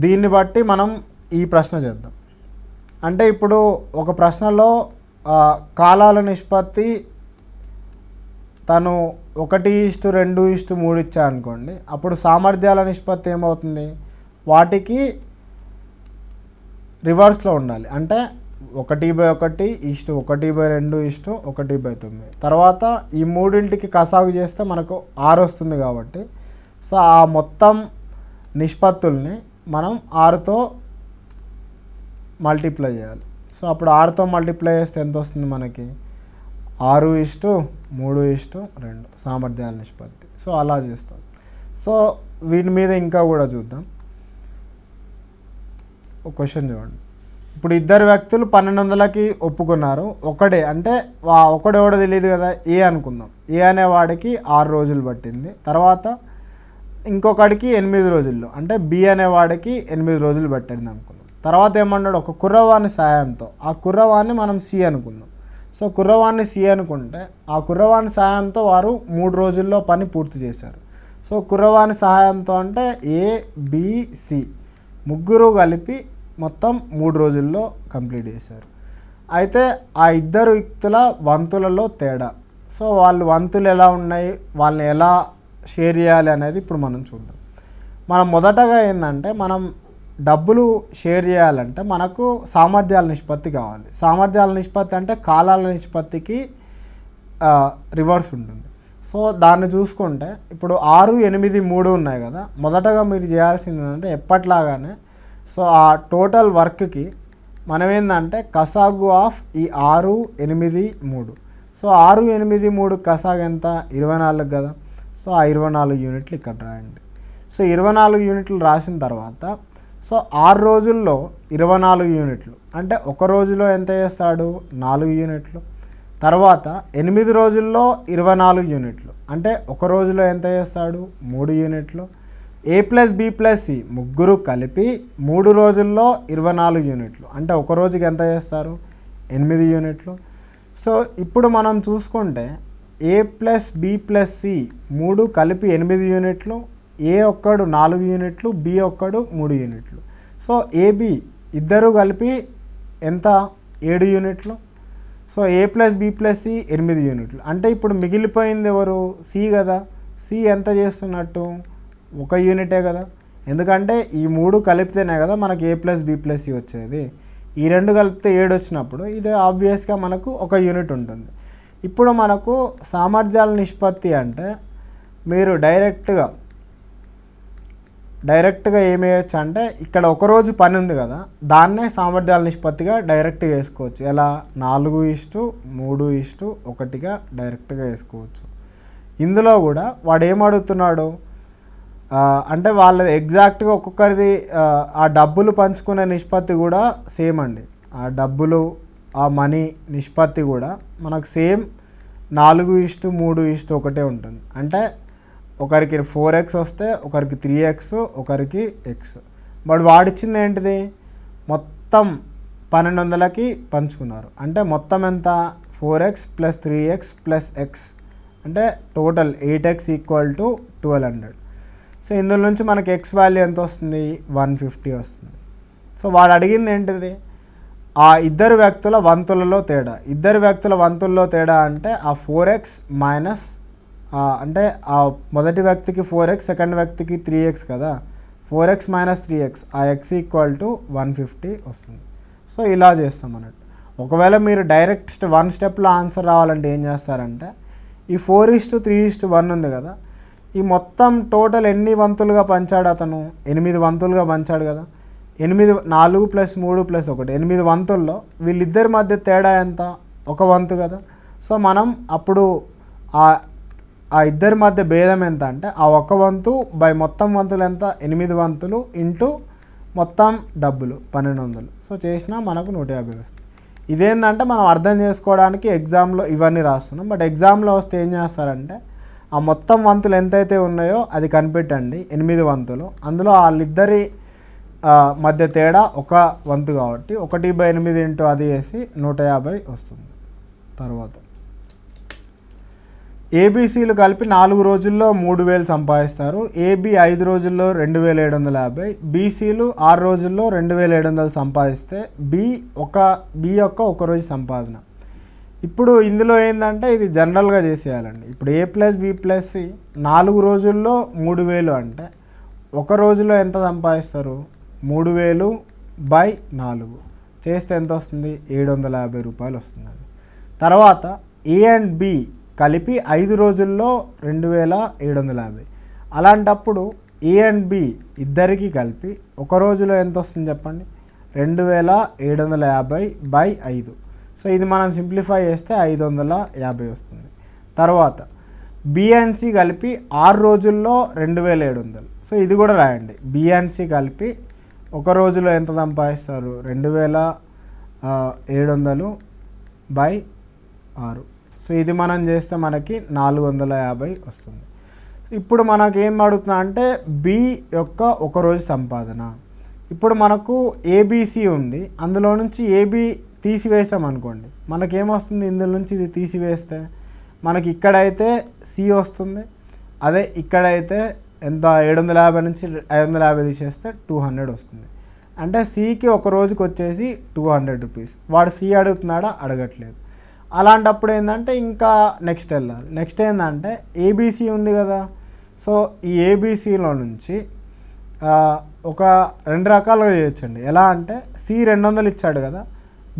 దీన్ని బట్టి మనం ఈ ప్రశ్న చేద్దాం. అంటే ఇప్పుడు ఒక ప్రశ్నలో కాలాల నిష్పత్తి తను 1:2:3 ఇచ్చా అనుకోండి, అప్పుడు సామర్థ్యాల నిష్పత్తి ఏమవుతుంది, వాటికి రివర్స్లో ఉండాలి. అంటే 1:1:1:2:1:9. తర్వాత ఈ మూడింటికి కసాగు చేస్తే మనకు 6 వస్తుంది కాబట్టి సో ఆ మొత్తం నిష్పత్తుల్ని మనం 6తో మల్టిప్లై చేయాలి. సో అప్పుడు 6తో మల్టిప్లై చేస్తే ఎంత వస్తుంది మనకి, 6:3:2 సామర్థ్యాల నిష్పత్తి. సో అలా చేస్తాం. సో వీటి మీద ఇంకా కూడా చూద్దాం. ఒక క్వశ్చన్ చూడండి. ఇప్పుడు ఇద్దరు వ్యక్తులు 1200కి ఒప్పుకున్నారు. ఒకడే అంటే ఒకడెవడో తెలియదు కదా, ఏ అనుకుందాం. ఏ అనేవాడికి 6 రోజులు పట్టింది. తర్వాత ఇంకొకడికి 8 రోజుల్లో, అంటే బి అనేవాడికి 8 రోజులు పట్టింది అనుకుందాం. తర్వాత ఏమన్నాడు, ఒక కుర్రవాణి సాయంతో, ఆ కుర్రవాణి మనం సి అనుకుందాం. సో కుర్రవాణి సి అనుకుంటే ఆ కుర్రవాణి సహాయంతో వారు 3 రోజుల్లో పని పూర్తి చేశారు. సో కుర్రవాణి సహాయంతో అంటే ఏ బి సి ముగ్గురు కలిపి మొత్తం 3 రోజుల్లో కంప్లీట్ చేశారు. అయితే ఆ ఇద్దరు వ్యక్తుల వంతులలో తేడా, సో వాళ్ళు వంతులు ఎలా ఉన్నాయి, వాళ్ళని ఎలా షేర్ చేయాలి అనేది ఇప్పుడు మనం చూద్దాం. మనం మొదటగా ఏంటంటే మనం డబ్బులు షేర్ చేయాలంటే మనకు సామర్థ్యాల నిష్పత్తి కావాలి. సామర్థ్యాల నిష్పత్తి అంటే కాలాల నిష్పత్తికి రివర్స్ ఉంటుంది. సో దాన్ని చూసుకుంటే ఇప్పుడు 6, 8, 3 ఉన్నాయి కదా, మొదటగా మీరు చేయాల్సింది ఏంటంటే ఎప్పట్లాగానే సో ఆ టోటల్ వర్క్కి మనం ఏంటంటే కసాగు ఆఫ్ ఈ 6, 8, 3. సో 6, 8, 3 కసాగు ఎంత, 24 కదా. సో ఆ 24 యూనిట్లు ఇక్కడ రాయండి. సో 24 యూనిట్లు రాసిన తర్వాత సో 6 రోజుల్లో 24 యూనిట్లు అంటే ఒక రోజులో ఎంత చేస్తాడు, 4 యూనిట్లు. తర్వాత 8 రోజుల్లో 24 యూనిట్లు అంటే ఒక రోజులో ఎంత చేస్తాడు, 3 యూనిట్లు. ఏ ప్లస్ బి ప్లస్ సి ముగ్గురు కలిపి 3 రోజుల్లో 24 యూనిట్లు అంటే ఒక రోజుకి ఎంత చేస్తారు, 8 యూనిట్లు. సో ఇప్పుడు మనం చూసుకుంటే ఏ ప్లస్ బి ప్లస్ సి 3 కలిపి 8 యూనిట్లు, ఏ ఒక్కడు 4 యూనిట్లు, బి ఒక్కడు 3 యూనిట్లు. సో ఏబి ఇద్దరు కలిపి ఎంత, 7 యూనిట్లు. సో ఏ ప్లస్ బి ప్లస్ సి 8 యూనిట్లు అంటే ఇప్పుడు మిగిలిపోయింది ఎవరు, సి కదా. సి ఎంత చేస్తున్నట్టు, 1 యూనిటే కదా. ఎందుకంటే ఈ 3 కలిపితేనే కదా మనకి ఏ ప్లస్ బి ప్లస్ సి వచ్చేది. ఈ 2 కలిపితే 7 వచ్చినప్పుడు ఇది ఆబ్వియస్గా మనకు 1 యూనిట్ ఉంటుంది. ఇప్పుడు మనకు సామర్థ్యాల నిష్పత్తి అంటే మీరు డైరెక్ట్గా ఏమి వేయచ్చు అంటే ఇక్కడ ఒక రోజు పని ఉంది కదా, దాన్నే సామర్థ్యాల నిష్పత్తిగా డైరెక్ట్గా వేసుకోవచ్చు. ఎలా, 4:3:1గా డైరెక్ట్గా వేసుకోవచ్చు. ఇందులో కూడా వాడు ఏమడుగుతున్నాడు అంటే వాళ్ళది ఎగ్జాక్ట్గా ఒక్కొక్కరిది ఆ డబ్బులు పంచుకునే నిష్పత్తి కూడా సేమ్ అండి. ఆ డబ్బులు ఆ మనీ నిష్పత్తి కూడా మనకు సేమ్ 4:3:1 ఉంటుంది. అంటే ఒకరికి 4x వస్తే ఒకరికి 3x, ఒకరికి x. బట్ వాడిచ్చింది ఏంటిది, మొత్తం 1200కి పంచుకున్నారు. అంటే మొత్తం ఎంత, 4x + 3x + x అంటే టోటల్ 8x = 1200. సో ఇందులో నుంచి మనకి x వాల్యూ ఎంత వస్తుంది, 150 వస్తుంది. సో వాడు అడిగింది ఏంటిది, ఆ ఇద్దరు వ్యక్తుల వంతులలో తేడా. ఇద్దరు వ్యక్తుల వంతుల్లో తేడా అంటే ఆ 4x మైనస్ అంటే ఆ మొదటి వ్యక్తికి 4x, సెకండ్ వ్యక్తికి 3x కదా. 4x - 3x ఆ x = 150 వస్తుంది. సో ఇలా చేస్తాం అన్నట్టు. ఒకవేళ మీరు డైరెక్ట్ 1 స్టెప్లో ఆన్సర్ రావాలంటే ఏం చేస్తారంటే ఈ 4:3:1 ఉంది కదా, ఈ మొత్తం టోటల్ ఎన్ని వంతులుగా పంచాడు అతను, 8 వంతులుగా పంచాడు కదా. 8 4 + 3 + 1 8 వంతుల్లో వీళ్ళిద్దరి మధ్య తేడా ఎంత, 1 వంతు కదా. సో మనం అప్పుడు ఆ ఇద్దరి మధ్య భేదం ఎంత అంటే ఆ 1 వంతు బై మొత్తం వంతులు ఎంత, 8 వంతులు ఇంటూ మొత్తం డబ్బులు 1200. సో చేసినా మనకు 150 వస్తుంది. ఇదేంటంటే మనం అర్థం చేసుకోవడానికి ఎగ్జామ్లో ఇవన్నీ రాస్తున్నాం. బట్ ఎగ్జామ్లో వస్తే ఏం చేస్తారంటే ఆ మొత్తం వంతులు ఎంతైతే ఉన్నాయో అది కనిపెట్టండి, 8 వంతులు. అందులో వాళ్ళిద్దరి మధ్య తేడా 1 వంతు కాబట్టి 1/8 ఇంటూ అది వేసి 150 వస్తుంది. తర్వాత ఏబీసీలు కలిపి 4 రోజుల్లో 3000 సంపాదిస్తారు. ఏబీ 5 రోజుల్లో 2750, బీసీలు 6 రోజుల్లో 2700 సంపాదిస్తే బి యొక్క ఒక రోజు సంపాదన. ఇప్పుడు ఇందులో ఏంటంటే ఇది జనరల్గా చేసేయాలండి. ఇప్పుడు ఏ ప్లస్ బి ప్లస్ సి 4 రోజుల్లో 3000 అంటే ఒక రోజులో ఎంత సంపాదిస్తారు? 3000/4 చేస్తే ఎంత వస్తుంది? 750 రూపాయలు వస్తుందండి. తర్వాత ఏ అండ్ బి కలిపి 5 రోజుల్లో 2750. అలాంటప్పుడు ఏ అండ్ బి ఇద్దరికి కలిపి ఒక రోజులో ఎంత వస్తుంది చెప్పండి? 2750/5. సో ఇది మనం సింప్లిఫై చేస్తే 550 వస్తుంది. తర్వాత బి అండ్ సి కలిపి 6 రోజుల్లో 2700. సో ఇది కూడా రాయండి. బి అండ్ సి కలిపి ఒక రోజులో ఎంత సంపాదిస్తారు? 2700/6. సో ఇది మనం చేస్తే మనకి 450 వస్తుంది. ఇప్పుడు మనకి ఏం అడుగుతున్నా అంటే బి యొక్క ఒక రోజు సంపాదన. ఇప్పుడు మనకు ఏబిసి ఉంది, అందులో నుంచి ఏబి తీసివేసాం అనుకోండి, మనకేమొస్తుంది? ఇందులో నుంచి ఇది తీసివేస్తే మనకి ఇక్కడైతే సి వస్తుంది, అదే ఇక్కడైతే ఎంత 750 నుంచి 550 తీసేస్తే 200 వస్తుంది. అంటే సికి ఒక రోజుకి వచ్చేసి 200 రూపీస్. వాడు సి అడుగుతున్నాడా? అడగట్లేదు. అలాంటప్పుడు ఏంటంటే ఇంకా నెక్స్ట్ వెళ్ళాలి. నెక్స్ట్ ఏంటంటే ఏబీసీ ఉంది కదా. సో ఈ ఏబీసీలో నుంచి ఒక 2 రకాలుగా చేయొచ్చండి. ఎలా అంటే సి 200 ఇచ్చాడు కదా,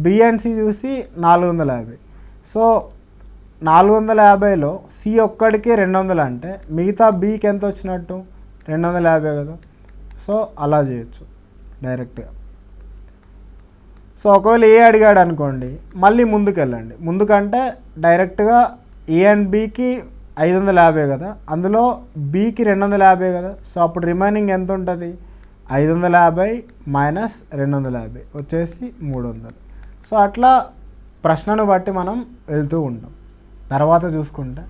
బి అండ్ సి చూసి 450. సో 450లో సి ఒక్కడికి 200 అంటే మిగతా బికి ఎంత వచ్చినట్టు? 250 కదా. సో అలా చేయొచ్చు డైరెక్ట్గా. సో ఒకవేళ ఏ అడిగాడు అనుకోండి, మళ్ళీ ముందుకు వెళ్ళండి. ముందుకంటే డైరెక్ట్గా ఏ అండ్ బికి 550 కదా, అందులో బికి 250 కదా. సో అప్పుడు రిమైనింగ్ ఎంత ఉంటుంది? 550 మైనస్ 250 వచ్చేసి 300. సో అట్లా ప్రశ్నను బట్టి మనం వెళ్తూ ఉంటాం. తర్వాత చూసుకుంటే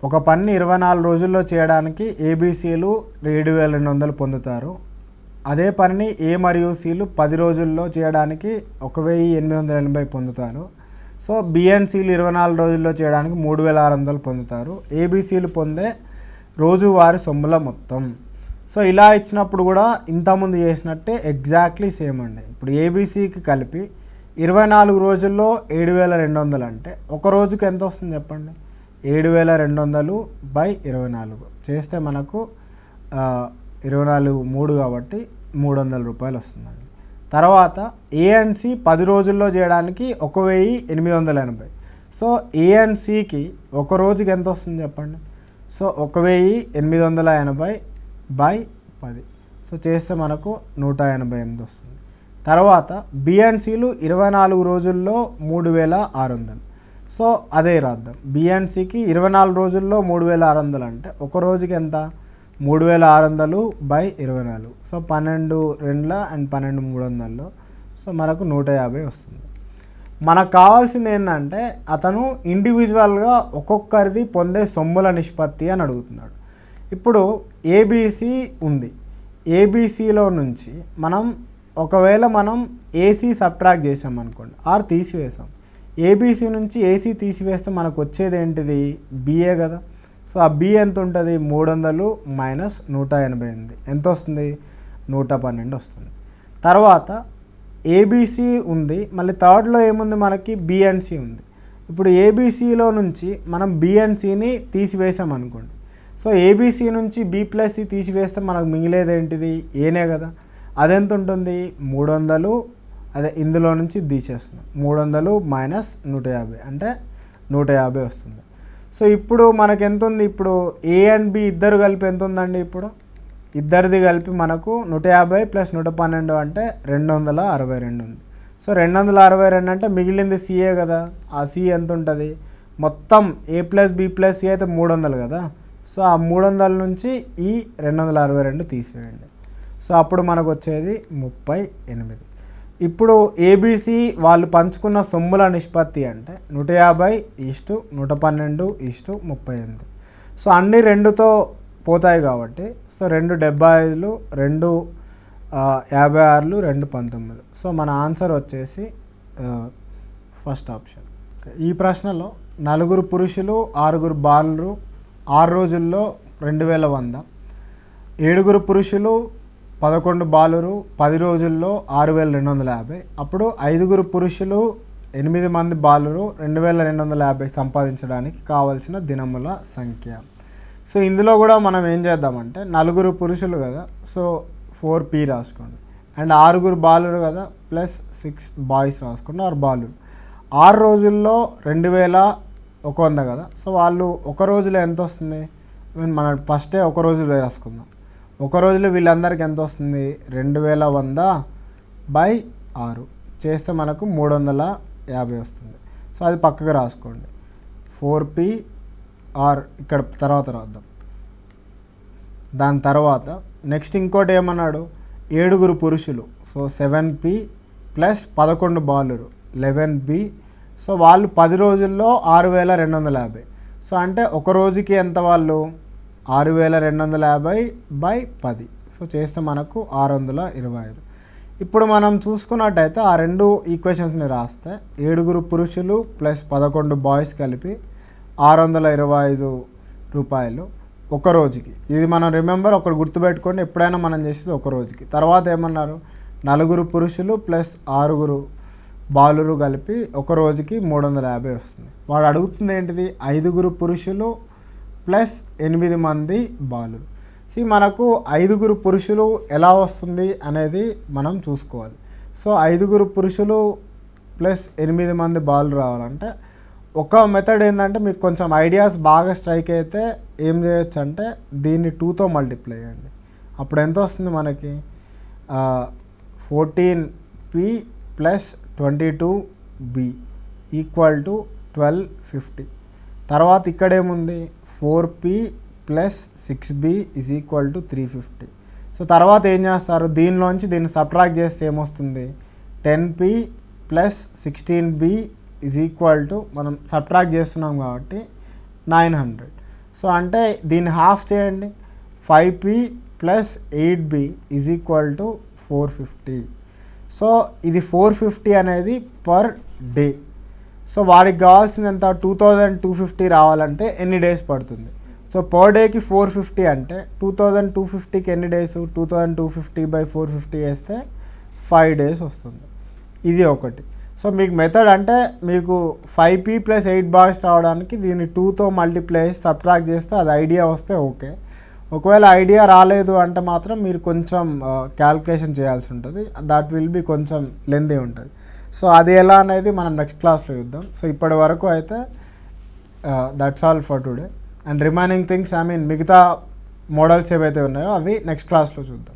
ఒక పని 24 రోజుల్లో చేయడానికి ఏబీసీలు 7200 పొందుతారు. అదే పనిని ఏ మరియు సిలు 10 రోజుల్లో చేయడానికి 1880 పొందుతారు. సో బి అండ్ సిలు 24 రోజుల్లో చేయడానికి 3600 పొందుతారు. ఏబీసీలు పొందే రోజువారీ సొమ్ముల మొత్తం. సో ఇలా ఇచ్చినప్పుడు కూడా ఇంతకుముందు చేసినట్టే ఎగ్జాక్ట్లీ సేమ్ అండి. ఇప్పుడు ఏబీసీకి కలిపి 24 రోజుల్లో 7200 అంటే ఒక రోజుకి ఎంత వస్తుంది చెప్పండి? 7200/24 చేస్తే మనకు 24 3 కాబట్టి 300 రూపాయలు వస్తుందండి. తర్వాత ఏ అండ్ సి 10 రోజుల్లో చేయడానికి 1880. సో ఏ అండ్ సికి ఒక రోజుకి ఎంత వస్తుంది చెప్పండి? సో 1880/10. సో చేస్తే మనకు 188 వస్తుంది. తర్వాత బి అండ్ సిలు 24 రోజుల్లో 3600. సో అదే రాద్దాం. బి అండ్ సికి 24 రోజుల్లో 3600 అంటే ఒక రోజుకి ఎంత? 3600/24. So 12 2 and 12 300. సో మనకు 150 వస్తుంది. మనకు కావాల్సింది ఏంటంటే అతను ఇండివిజువల్గా ఒక్కొక్కరిది పొందే సొమ్ముల నిష్పత్తి అని అడుగుతున్నాడు. ఇప్పుడు ఏబీసీ ఉంది. ఏబీసీలో నుంచి ఒకవేళ మనం ఏసీ సబ్ట్రాక్ట్ చేసాం అనుకోండి, ఆర్ తీసివేసాం. ఏబీసీ నుంచి ఏసీ తీసివేస్తే మనకు వచ్చేది ఏంటిది? బిఏ కదా. సో ఆ బి ఎంత ఉంటుంది? 300 మైనస్ 188 ఎంత వస్తుంది? 112 వస్తుంది. తర్వాత ఏబీసీ ఉంది, మళ్ళీ థర్డ్లో ఏముంది మనకి? బి అండ్ సి ఉంది. ఇప్పుడు ఏబీసీలో నుంచి మనం బి అండ్ సిని తీసివేసాం అనుకోండి. సో ఏబీసీ నుంచి బి ప్లస్ సి తీసివేస్తే మనకు మిగిలేది ఏంటిది? ఏనే కదా. అదెంత ఉంటుంది? 300. అదే ఇందులో నుంచి తీసేస్తున్నాం. 300 మైనస్ 150 అంటే 150 వస్తుంది. సో ఇప్పుడు మనకు ఎంత ఉంది? ఇప్పుడు ఏ అండ్ బి ఇద్దరు కలిపి ఎంత ఉందండి? ఇప్పుడు ఇద్దరిది కలిపి మనకు 150 ప్లస్ 112 అంటే 262 ఉంది. సో 262 అంటే మిగిలింది సిఏ కదా. ఆ సి ఎంత ఉంటుంది? మొత్తం ఏ ప్లస్ బి ప్లస్ సి అయితే 300 కదా. సో ఆ 300 నుంచి ఈ 262 తీసివేయండి. సో అప్పుడు మనకు వచ్చేది 38. ఇప్పుడు ఏబీసీ వాళ్ళు పంచుకున్న సొమ్ముల నిష్పత్తి అంటే 150:112:38. సో అన్ని 2తో పోతాయి కాబట్టి సో 2 75, 2 56, 2 19. సో మన ఆన్సర్ వచ్చేసి ఫస్ట్ ఆప్షన్. ఈ ప్రశ్నలో 4 పురుషులు 6 బాలురు 6 రోజుల్లో 2100, 7 పురుషులు 11 బాలురు 10 రోజుల్లో 6250. అప్పుడు 5 పురుషులు 8 మంది బాలురు 2250 సంపాదించడానికి కావలసిన దినముల సంఖ్య. సో ఇందులో కూడా మనం ఏం చేద్దామంటే 4 పురుషులు కదా, సో 4P రాసుకోండి, అండ్ 6 బాలురు కదా ప్లస్ 6 బాయ్స్ రాసుకోండి, 6 బాలురు. 6 రోజుల్లో 2100 కదా, సో వాళ్ళు ఒక రోజులో ఎంత వస్తుంది, మనం ఫస్టే ఒక రోజు రాసుకుందాం. ఒక రోజులో వీళ్ళందరికీ ఎంత వస్తుంది, 2100/6 చేస్తే మనకు 350 వస్తుంది. సో అది పక్కకు రాసుకోండి. 4P ఇక్కడ తర్వాత రాద్దాం. దాని తర్వాత నెక్స్ట్ ఇంకోటి ఏమన్నాడు, 7 పురుషులు, సో 7P ప్లస్ 11 బాలురు 11B. సో వాళ్ళు 10 రోజుల్లో 6250. సో అంటే ఒక రోజుకి ఎంత వాళ్ళు 6250/10. సో చేస్తే మనకు 625. ఇప్పుడు మనం చూసుకున్నట్టయితే ఆ 2 ఈక్వేషన్స్ని రాస్తే 7 పురుషులు ప్లస్ 11 బాయ్స్ కలిపి 625 రూపాయలు ఒక రోజుకి. ఇది మనం రిమెంబర్ ఒకటి గుర్తుపెట్టుకోండి, ఎప్పుడైనా మనం చేసేది ఒక రోజుకి. తర్వాత ఏమన్నారు, 4 పురుషులు ప్లస్ 6 బాలురు కలిపి ఒక రోజుకి 350 వస్తుంది. వాడు అడుగుతుంది ఏంటిది, 5 పురుషులు ప్లస్ 8 మంది బాలురు. మనకు 5 పురుషులు ఎలా వస్తుంది అనేది మనం చూసుకోవాలి. సో 5 పురుషులు ప్లస్ 8 మంది బాలురు రావాలంటే ఒక మెథడ్ ఏంటంటే, మీకు కొంచెం ఐడియాస్ బాగా స్ట్రైక్ అయితే ఏం చేయొచ్చు అంటే దీన్ని 2తో మల్టిప్లై చేయండి. అప్పుడు ఎంత వస్తుంది మనకి, 14P plus 22B equal to 1250. తర్వాత ఇక్కడ ఏముంది, 4P plus 6B is equal to 350. So తర్వాత ఏం చేస్తారు, దీనిలోంచి దీన్ని సబ్ట్రాక్ట్ చేస్తే ఏమొస్తుంది, 10P plus 16B is equal to, మనం సబ్ట్రాక్ట్ చేస్తున్నాం కాబట్టి 900. సో అంటే దీన్ని హాఫ్ చేయండి, 5P plus 8B is equal to 450. So ఇది 450 అనేది పర్ డే. సో వాడికి కావాల్సింది ఎంత, 2250 రావాలంటే ఎన్ని డేస్ పడుతుంది. సో పర్ డేకి 450 అంటే 2250కి ఎన్ని డేస్, 2250/450 వేస్తే 5 డేస్ వస్తుంది. ఇది ఒకటి. సో మీకు మెథడ్ అంటే మీకు 5P ప్లస్ 8 బాయ్స్ రావడానికి దీన్ని 2తో మల్టిప్లై చేసి సబ్ట్రాక్ట్ చేస్తే అది ఐడియా వస్తే ఓకే. ఒకవేళ ఐడియా రాలేదు అంటే మాత్రం మీరు కొంచెం క్యాల్కులేషన్ చేయాల్సి ఉంటుంది. దట్ విల్ బి కొంచెం లెంతీ ఉంటుంది. సో అది ఎలా అనేది మనం నెక్స్ట్ క్లాస్లో చూద్దాం. సో ఇప్పటి వరకు అయితే that's all for today. And remaining things మిగతా మోడల్స్ ఏవైతే ఉన్నాయో అవి నెక్స్ట్ క్లాస్లో చూద్దాం.